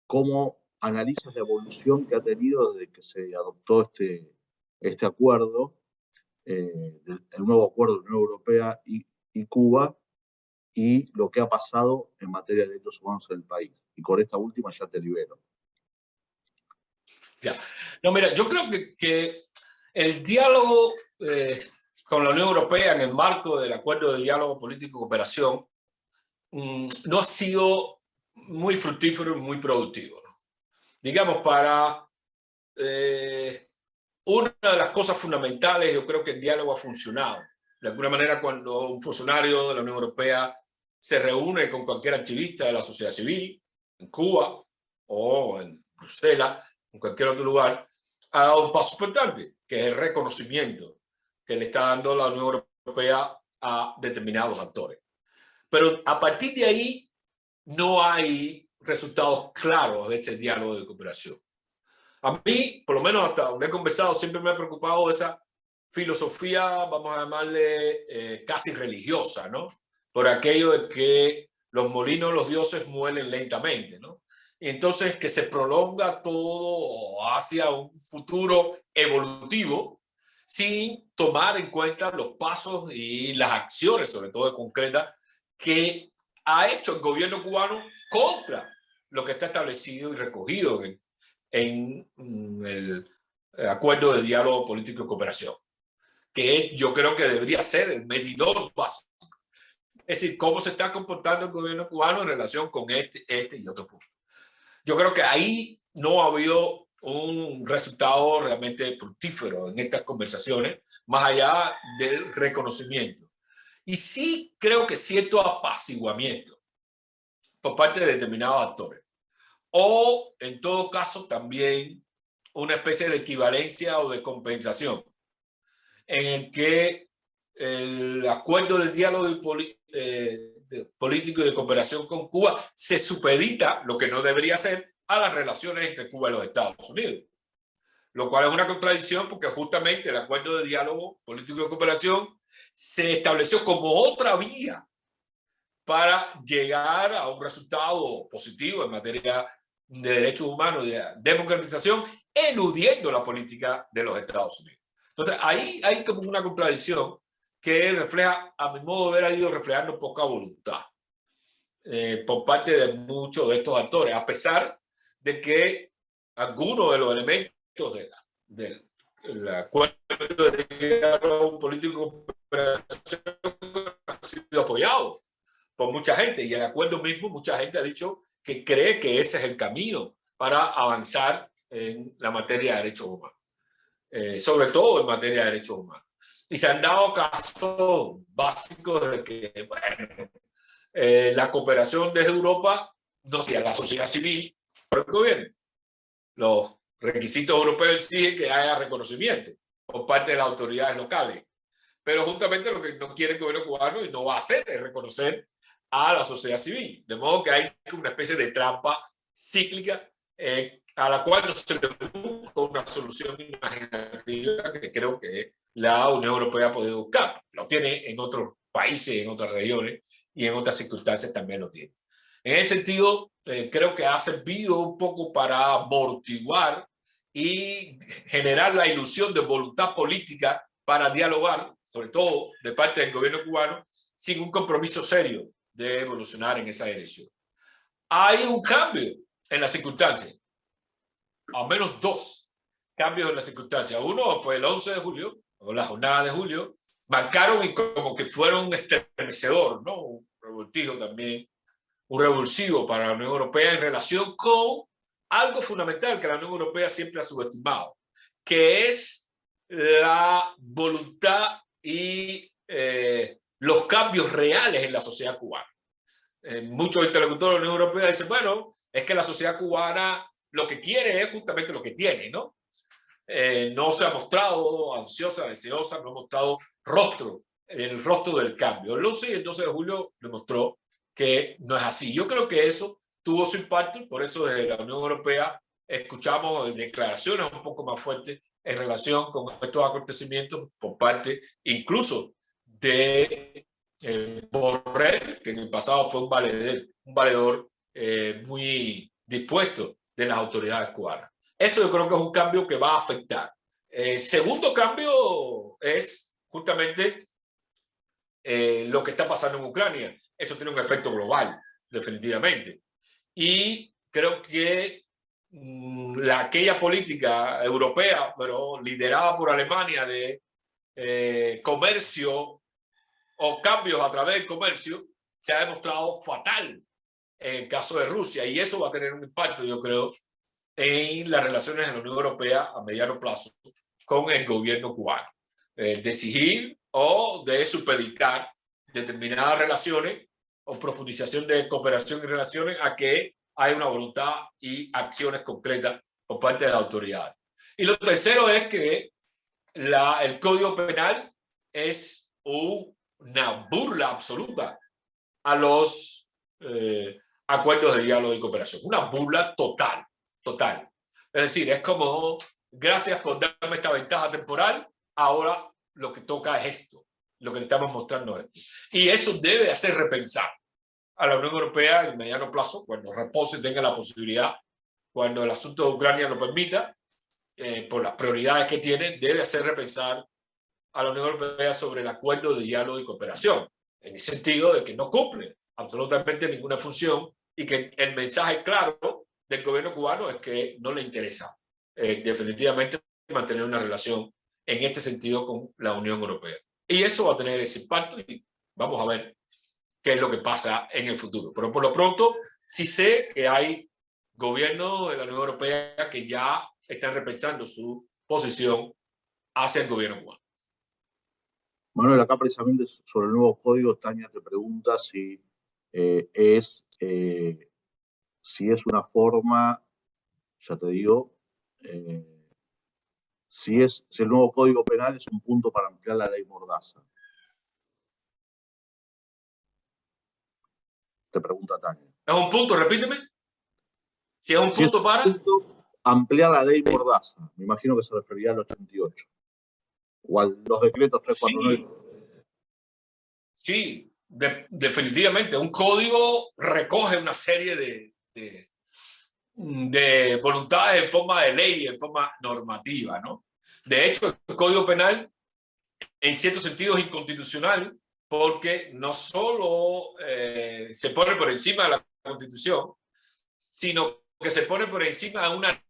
cómo analizas la evolución que ha tenido desde que se adoptó este acuerdo, el nuevo acuerdo de la Unión Europea y Cuba, y lo que ha pasado en materia de derechos humanos en el país. Y con esta última ya te libero. Ya. No, mira, yo creo que el diálogo con la Unión Europea en el marco del Acuerdo de Diálogo Político y Cooperación no ha sido muy fructífero y muy productivo, ¿no? Digamos, para una de las cosas fundamentales, yo creo que el diálogo ha funcionado. De alguna manera, cuando un funcionario de la Unión Europea se reúne con cualquier activista de la sociedad civil, en Cuba o en Bruselas, en cualquier otro lugar, ha dado un paso importante, que es el reconocimiento que le está dando la Unión Europea a determinados actores. Pero a partir de ahí no hay resultados claros de ese diálogo de cooperación. A mí, por lo menos hasta donde he conversado, siempre me ha preocupado esa filosofía, vamos a llamarle casi religiosa, ¿no? Por aquello de que los molinos, los dioses muelen lentamente, ¿no? Y entonces que se prolonga todo hacia un futuro evolutivo sin tomar en cuenta los pasos y las acciones, sobre todo concretas, que ha hecho el gobierno cubano contra lo que está establecido y recogido en el Acuerdo de Diálogo Político y Cooperación, que es, yo creo que debería ser el medidor básico. Es decir, cómo se está comportando el gobierno cubano en relación con este y otro punto. Yo creo que ahí no ha habido un resultado realmente fructífero en estas conversaciones, más allá del reconocimiento. Y sí creo que cierto apaciguamiento por parte de determinados actores. o en todo caso también una especie de equivalencia o de compensación en el que el acuerdo del diálogo político y de cooperación con Cuba se supedita, lo que no debería ser, a las relaciones entre Cuba y los Estados Unidos. Lo cual es una contradicción porque justamente el acuerdo de diálogo político y de cooperación se estableció como otra vía para llegar a un resultado positivo en materia de derechos humanos y de democratización, eludiendo la política de los Estados Unidos. Entonces, ahí hay como una contradicción que refleja, a mi modo de ver, ha ido reflejando poca voluntad por parte de muchos de estos actores, a pesar de que algunos de los elementos del acuerdo de diálogo político han sido apoyados por mucha gente, y el acuerdo mismo, mucha gente ha dicho que cree que ese es el camino para avanzar en la materia de derechos humanos, sobre todo en materia de derechos humanos. Y se han dado casos básicos de que, bueno, la cooperación desde Europa no sea la sociedad civil por el gobierno. Los requisitos europeos exigen que haya reconocimiento por parte de las autoridades locales, pero justamente lo que no quiere el gobierno cubano y no va a hacer es reconocer a la sociedad civil, de modo que hay una especie de trampa cíclica a la cual no se le busca una solución imaginativa que creo que la Unión Europea ha podido buscar. Lo tiene en otros países, en otras regiones y en otras circunstancias también lo tiene. En ese sentido, creo que ha servido un poco para amortiguar y generar la ilusión de voluntad política para dialogar, sobre todo de parte del gobierno cubano, sin un compromiso serio de evolucionar en esa dirección. Hay un cambio en las circunstancias, al menos dos cambios en las circunstancias. Uno fue el 11 de julio, o la jornada de julio, marcaron y como que fueron un estremecedor, ¿no? Un revoltijo también, un revulsivo para la Unión Europea en relación con algo fundamental que la Unión Europea siempre ha subestimado, que es la voluntad y los cambios reales en la sociedad cubana. Muchos interlocutores de la Unión Europea dicen, bueno, es que la sociedad cubana lo que quiere es justamente lo que tiene, ¿no? No se ha mostrado ansiosa, deseosa, no ha mostrado el rostro del cambio. El 11 y el 12 de julio demostró que no es así. Yo creo que eso tuvo su impacto, por eso desde la Unión Europea escuchamos declaraciones un poco más fuertes en relación con estos acontecimientos por parte incluso de Borrell, que en el pasado fue un valedor muy dispuesto de las autoridades cubanas. Eso yo creo que es un cambio que va a afectar. Segundo cambio es justamente lo que está pasando en Ucrania. Eso tiene un efecto global, definitivamente. Y creo que aquella política europea, pero liderada por Alemania, de comercio o cambios a través del comercio, se ha demostrado fatal en el caso de Rusia. Y eso va a tener un impacto, yo creo, en las relaciones de la Unión Europea a mediano plazo con el gobierno cubano. De exigir o de supeditar determinadas relaciones o profundización de cooperación y relaciones a que hay una voluntad y acciones concretas por parte de las autoridades. Y lo tercero es que el Código Penal es una burla absoluta a los acuerdos de diálogo y cooperación. Una burla total. Es decir, es como, gracias por darme esta ventaja temporal, ahora lo que toca es esto, lo que le estamos mostrando es esto. Y eso debe hacer repensar a la Unión Europea en mediano plazo, cuando repose, tenga la posibilidad, cuando el asunto de Ucrania lo permita, por las prioridades que tiene, debe hacer repensar a la Unión Europea sobre el acuerdo de diálogo y cooperación, en el sentido de que no cumple absolutamente ninguna función y que el mensaje claro del gobierno cubano es que no le interesa definitivamente mantener una relación en este sentido con la Unión Europea. Y eso va a tener ese impacto y vamos a ver qué es lo que pasa en el futuro. Pero por lo pronto sí sé que hay gobiernos de la Unión Europea que ya están repensando su posición hacia el gobierno cubano. Manuel, acá precisamente sobre el nuevo código, Tania te pregunta si si es una forma, ya te digo, si el nuevo Código Penal es un punto para ampliar la ley Mordaza. Te pregunta Tania. ¿Es un punto? Repíteme. Si es un punto para... ampliar la ley Mordaza. Me imagino que se refería al 88. O a los decretos 349. Sí, definitivamente. Un código recoge una serie de voluntades en forma de ley y en forma normativa, ¿no? De hecho, el Código Penal, en cierto sentido, es inconstitucional porque no solo se pone por encima de la Constitución, sino que se pone por encima de una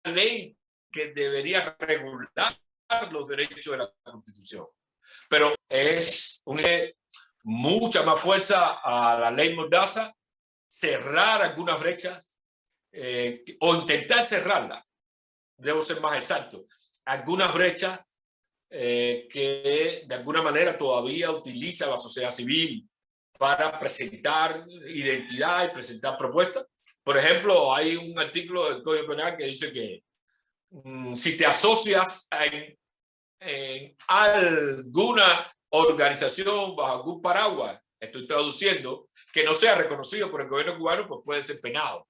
ley que debería regular los derechos de la Constitución. Pero es mucha más fuerza a la ley Mordaza cerrar algunas brechas o intentar cerrarlas. Debo ser más exacto. Algunas brechas que de alguna manera todavía utiliza la sociedad civil para presentar identidad y presentar propuestas. Por ejemplo, hay un artículo del Código Penal que dice que si te asocias en alguna organización bajo algún paraguas, estoy traduciendo, que no sea reconocido por el gobierno cubano, pues puede ser penado.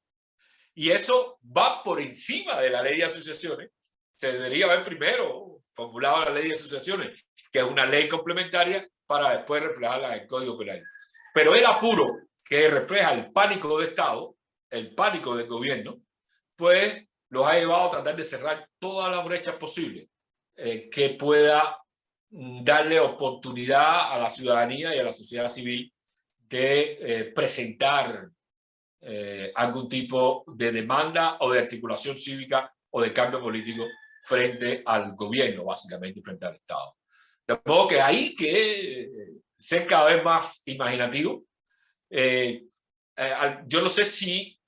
Y eso va por encima de la ley de asociaciones. Se debería haber primero formulado la ley de asociaciones, que es una ley complementaria, para después reflejarla en el Código Penal. Pero el apuro que refleja el pánico de Estado, el pánico del gobierno, pues los ha llevado a tratar de cerrar todas las brechas posibles que pueda darle oportunidad a la ciudadanía y a la sociedad civil de presentar algún tipo de demanda o de articulación cívica o de cambio político frente al gobierno, básicamente frente al Estado. De modo que hay que ser cada vez más imaginativo. Yo no sé si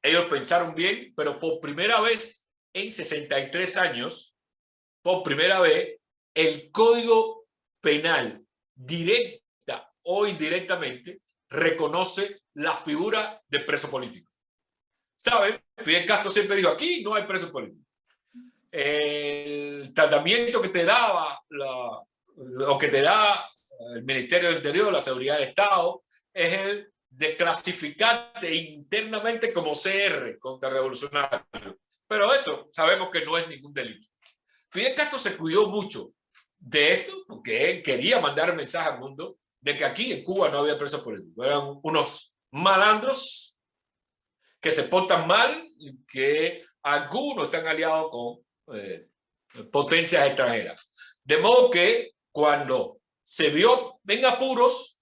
ellos pensaron bien, pero por primera vez en 63 años, por primera vez, el Código Penal, directa o indirectamente, reconoce la figura de preso político. ¿Saben? Fidel Castro siempre dijo, aquí no hay preso político. El tratamiento que te daba, lo que te da el Ministerio del Interior, la Seguridad del Estado, es el de clasificarte internamente como CR, contrarrevolucionario. Pero eso sabemos que no es ningún delito. Fidel Castro se cuidó mucho de esto porque él quería mandar el mensaje al mundo de que aquí en Cuba no había presos políticos. Eran unos malandros que se portan mal y que algunos están aliados con potencias extranjeras. De modo que cuando se vio en apuros,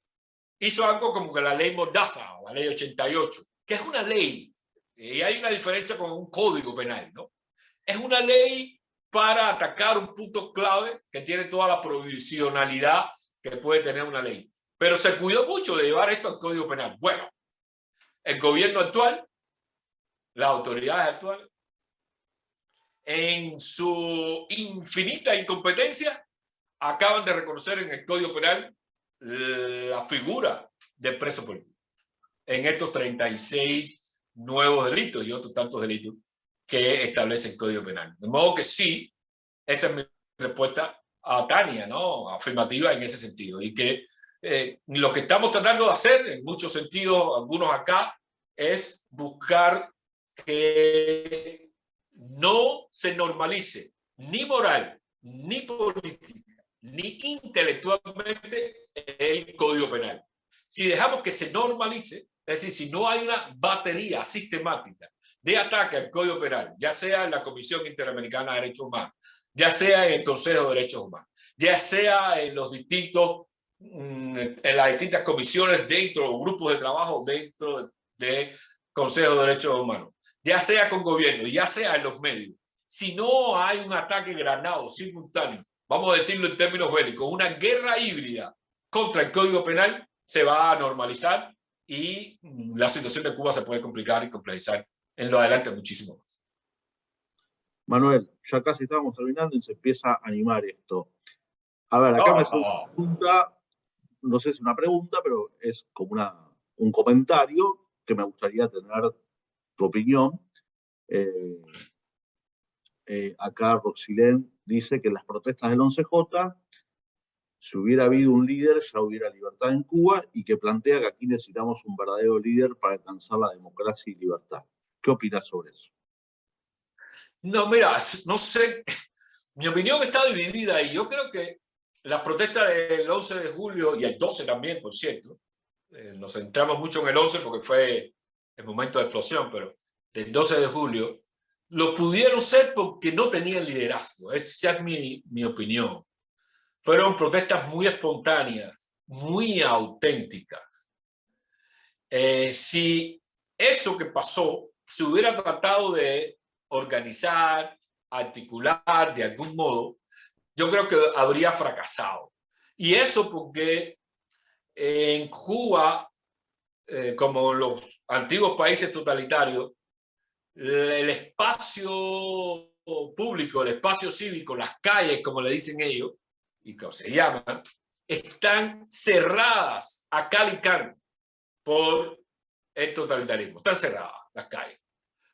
hizo algo como que la ley Mordaza, o la ley 88, que es una ley, y hay una diferencia con un código penal, ¿no? Es una ley para atacar un punto clave que tiene toda la provisionalidad que puede tener una ley. Pero se cuidó mucho de llevar esto al Código Penal. Bueno, el gobierno actual, las autoridades actuales, en su infinita incompetencia, acaban de reconocer en el Código Penal la figura del preso político en estos 36 nuevos delitos y otros tantos delitos que establece el Código Penal. De modo que sí, esa es mi respuesta a Tania, ¿no? Afirmativa en ese sentido. Y que lo que estamos tratando de hacer, en muchos sentidos, algunos acá, es buscar que no se normalice ni moral, ni política, ni intelectualmente el Código Penal. Si dejamos que se normalice, es decir, si no hay una batería sistemática de ataque al Código Penal, ya sea en la Comisión Interamericana de Derechos Humanos, ya sea en el Consejo de Derechos Humanos, ya sea en los distintos, en las distintas comisiones dentro, o grupos de trabajo dentro de Consejo de Derechos Humanos, ya sea con gobierno, ya sea en los medios, si no hay un ataque granado simultáneo, vamos a decirlo en términos bélicos, una guerra híbrida contra el Código Penal, se va a normalizar y la situación de Cuba se puede complicar y complejizar en lo adelante muchísimo más. Manuel, ya casi estábamos terminando y se empieza a animar esto. A ver, acá me hace una pregunta, no sé si es una pregunta, pero es como un comentario que me gustaría tener tu opinión. Acá Roxilén dice que en las protestas del 11J, si hubiera habido un líder, ya hubiera libertad en Cuba, y que plantea que aquí necesitamos un verdadero líder para alcanzar la democracia y libertad. ¿Qué opinas sobre eso? No, mira, no sé, mi opinión está dividida y yo creo que las protestas del 11 de julio y el 12 también, por cierto, nos centramos mucho en el 11 porque fue el momento de explosión, pero el 12 de julio lo pudieron ser porque no tenían liderazgo. Esa es mi opinión. Fueron protestas muy espontáneas, muy auténticas. Si eso que pasó se hubiera tratado de organizar, articular de algún modo, yo creo que habría fracasado. Y eso porque en Cuba, como los antiguos países totalitarios, el espacio público, el espacio cívico, las calles, como le dicen ellos, y como se llaman, están cerradas a cal y canto por el totalitarismo. Están cerradas las calles.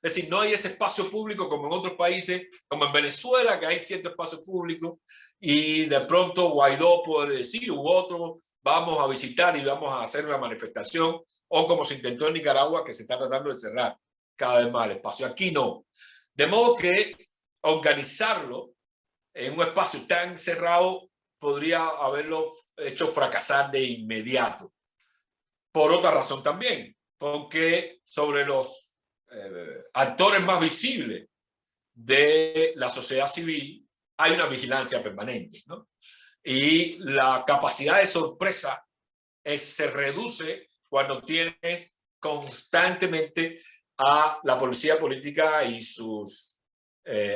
Es decir, no hay ese espacio público como en otros países, como en Venezuela, que hay cierto espacio público y de pronto Guaidó puede decir, u otro, vamos a visitar y vamos a hacer una manifestación, o como se intentó en Nicaragua, que se está tratando de cerrar cada vez más el espacio. Aquí no. De modo que organizarlo en un espacio tan cerrado podría haberlo hecho fracasar de inmediato. Por otra razón también, porque sobre los actores más visibles de la sociedad civil hay una vigilancia permanente, ¿no? Y la capacidad de sorpresa se reduce cuando tienes constantemente a la policía política y sus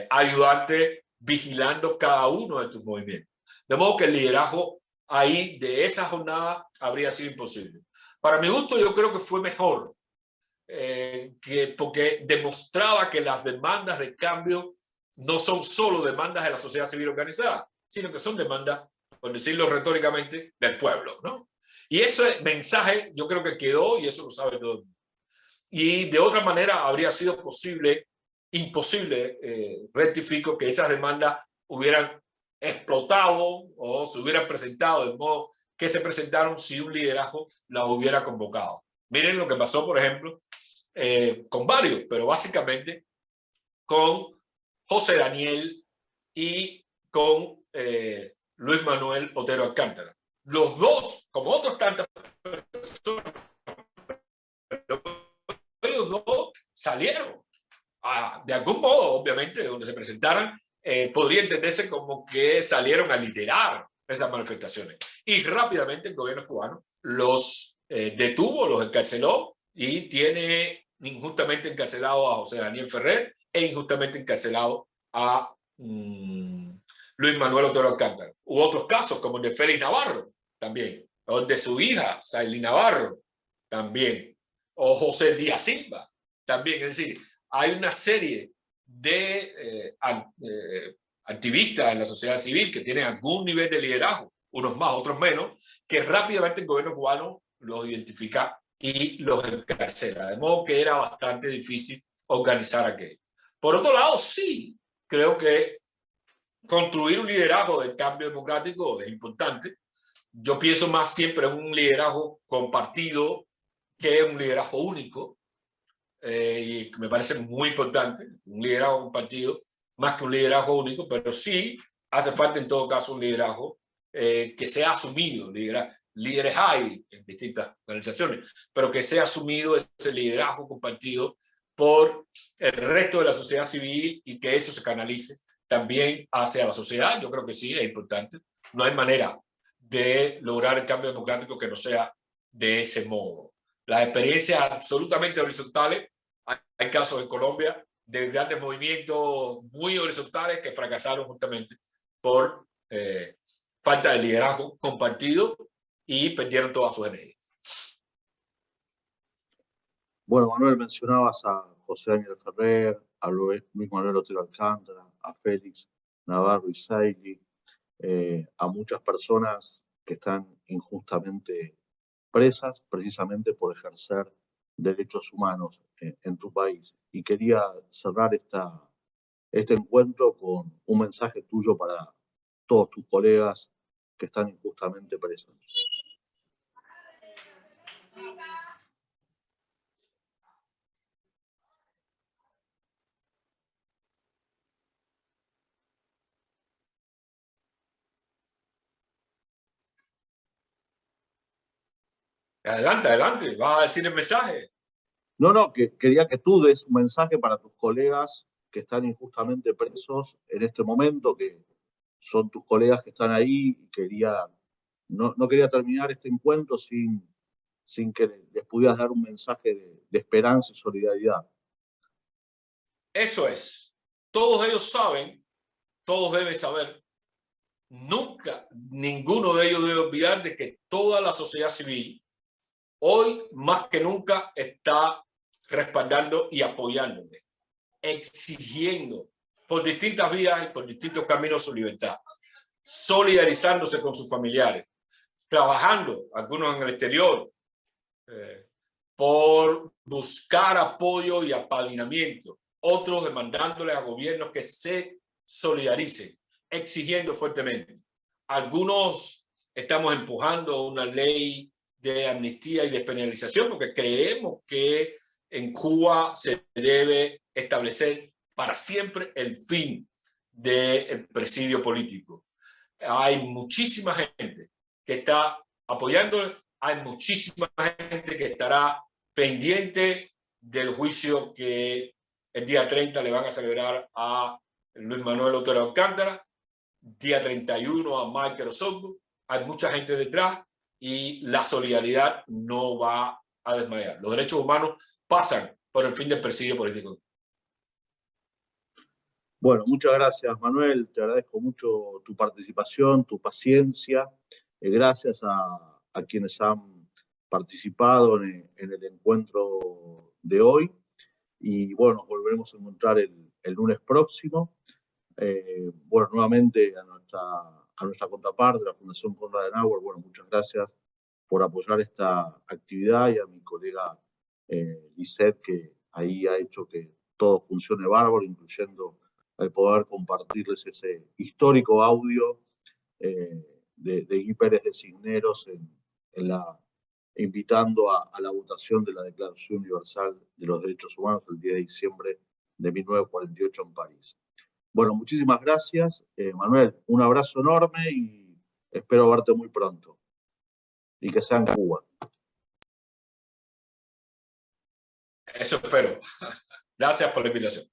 ayudantes vigilando cada uno de tus movimientos. De modo que el liderazgo ahí de esa jornada habría sido imposible. Para mi gusto, yo creo que fue mejor, porque demostraba que las demandas de cambio no son solo demandas de la sociedad civil organizada, sino que son demandas, por decirlo retóricamente, del pueblo, ¿no? Y ese mensaje yo creo que quedó, y eso lo sabe todo. Y de otra manera habría sido imposible, rectifico, que esas demandas hubieran explotado o se hubieran presentado de modo que se presentaron si un liderazgo las hubiera convocado. Miren lo que pasó, por ejemplo, con varios, pero básicamente con José Daniel y con Luis Manuel Otero Alcántara. Los dos, como otros tantas personas, ellos dos salieron de algún modo, obviamente, donde se presentaran, podría entenderse como que salieron a liderar esas manifestaciones. Y rápidamente el gobierno cubano los detuvo, los encarceló y tiene injustamente encarcelado a José Daniel Ferrer e injustamente encarcelado a Luis Manuel Otero Alcántara. Hubo otros casos como el de Félix Navarro también, o el de su hija, Saily Navarro también, o José Díaz Silva también. Es decir, hay una serie de activistas en la sociedad civil que tienen algún nivel de liderazgo, unos más, otros menos, que rápidamente el gobierno cubano los identifica y los encarcela. De modo que era bastante difícil organizar aquello. Por otro lado, sí, creo que construir un liderazgo del cambio democrático es importante. Yo pienso más siempre en un liderazgo compartido que un liderazgo único. Y me parece muy importante, un liderazgo compartido, más que un liderazgo único, pero sí hace falta en todo caso un liderazgo que sea asumido. Líderes hay en distintas organizaciones, pero que sea asumido ese liderazgo compartido por el resto de la sociedad civil y que eso se canalice también hacia la sociedad. Yo creo que sí, es importante. No hay manera de lograr el cambio democrático que no sea de ese modo. Las experiencias absolutamente horizontales, hay casos en Colombia de grandes movimientos muy horizontales que fracasaron justamente por falta de liderazgo compartido y perdieron todas sus energías. Bueno, Manuel, mencionabas a José Daniel Ferrer, a Luis Manuel Otero Alcántara, a Félix Navarro y Saily, a muchas personas que están injustamente presas precisamente por ejercer derechos humanos en tu país. Y quería cerrar este encuentro con un mensaje tuyo para todos tus colegas que están injustamente presos. Adelante, adelante, vas a decir el mensaje. No, quería que tú des un mensaje para tus colegas que están injustamente presos en este momento, que son tus colegas que están ahí, y no quería terminar este encuentro sin que les pudieras dar un mensaje de esperanza y solidaridad. Eso es. Todos ellos saben, todos deben saber, nunca, ninguno de ellos debe olvidar de que toda la sociedad civil hoy más que nunca está respaldando y apoyándole, exigiendo por distintas vías y por distintos caminos su libertad, solidarizándose con sus familiares, trabajando, algunos en el exterior, por buscar apoyo y apadrinamiento, otros demandándole a gobiernos que se solidaricen, exigiendo fuertemente. Algunos estamos empujando una ley de amnistía y despenalización porque creemos que en Cuba se debe establecer para siempre el fin del presidio político. Hay muchísima gente que está apoyándole, hay muchísima gente que estará pendiente del juicio que el día 30 le van a celebrar a Luis Manuel Otero Alcántara, día 31 a Michael Osorno. Hay mucha gente detrás y la solidaridad no va a desmayar. Los derechos humanos pasan por el fin del presidio político. Bueno, muchas gracias, Manuel. Te agradezco mucho tu participación, tu paciencia. Gracias a quienes han participado en el encuentro de hoy. Y bueno, nos volveremos a encontrar el lunes próximo. Bueno, nuevamente a nuestra contraparte, la Fundación Konrad Adenauer, bueno, muchas gracias por apoyar esta actividad, y a mi colega Lisette, que ahí ha hecho que todo funcione bárbaro, incluyendo el poder compartirles ese histórico audio de Guy Pérez de Cisneros invitando a la votación de la Declaración Universal de los Derechos Humanos el 10 de diciembre de 1948 en París. Bueno, muchísimas gracias, Manuel. Un abrazo enorme y espero verte muy pronto. Y que sea en Cuba. Eso espero. Gracias por la invitación.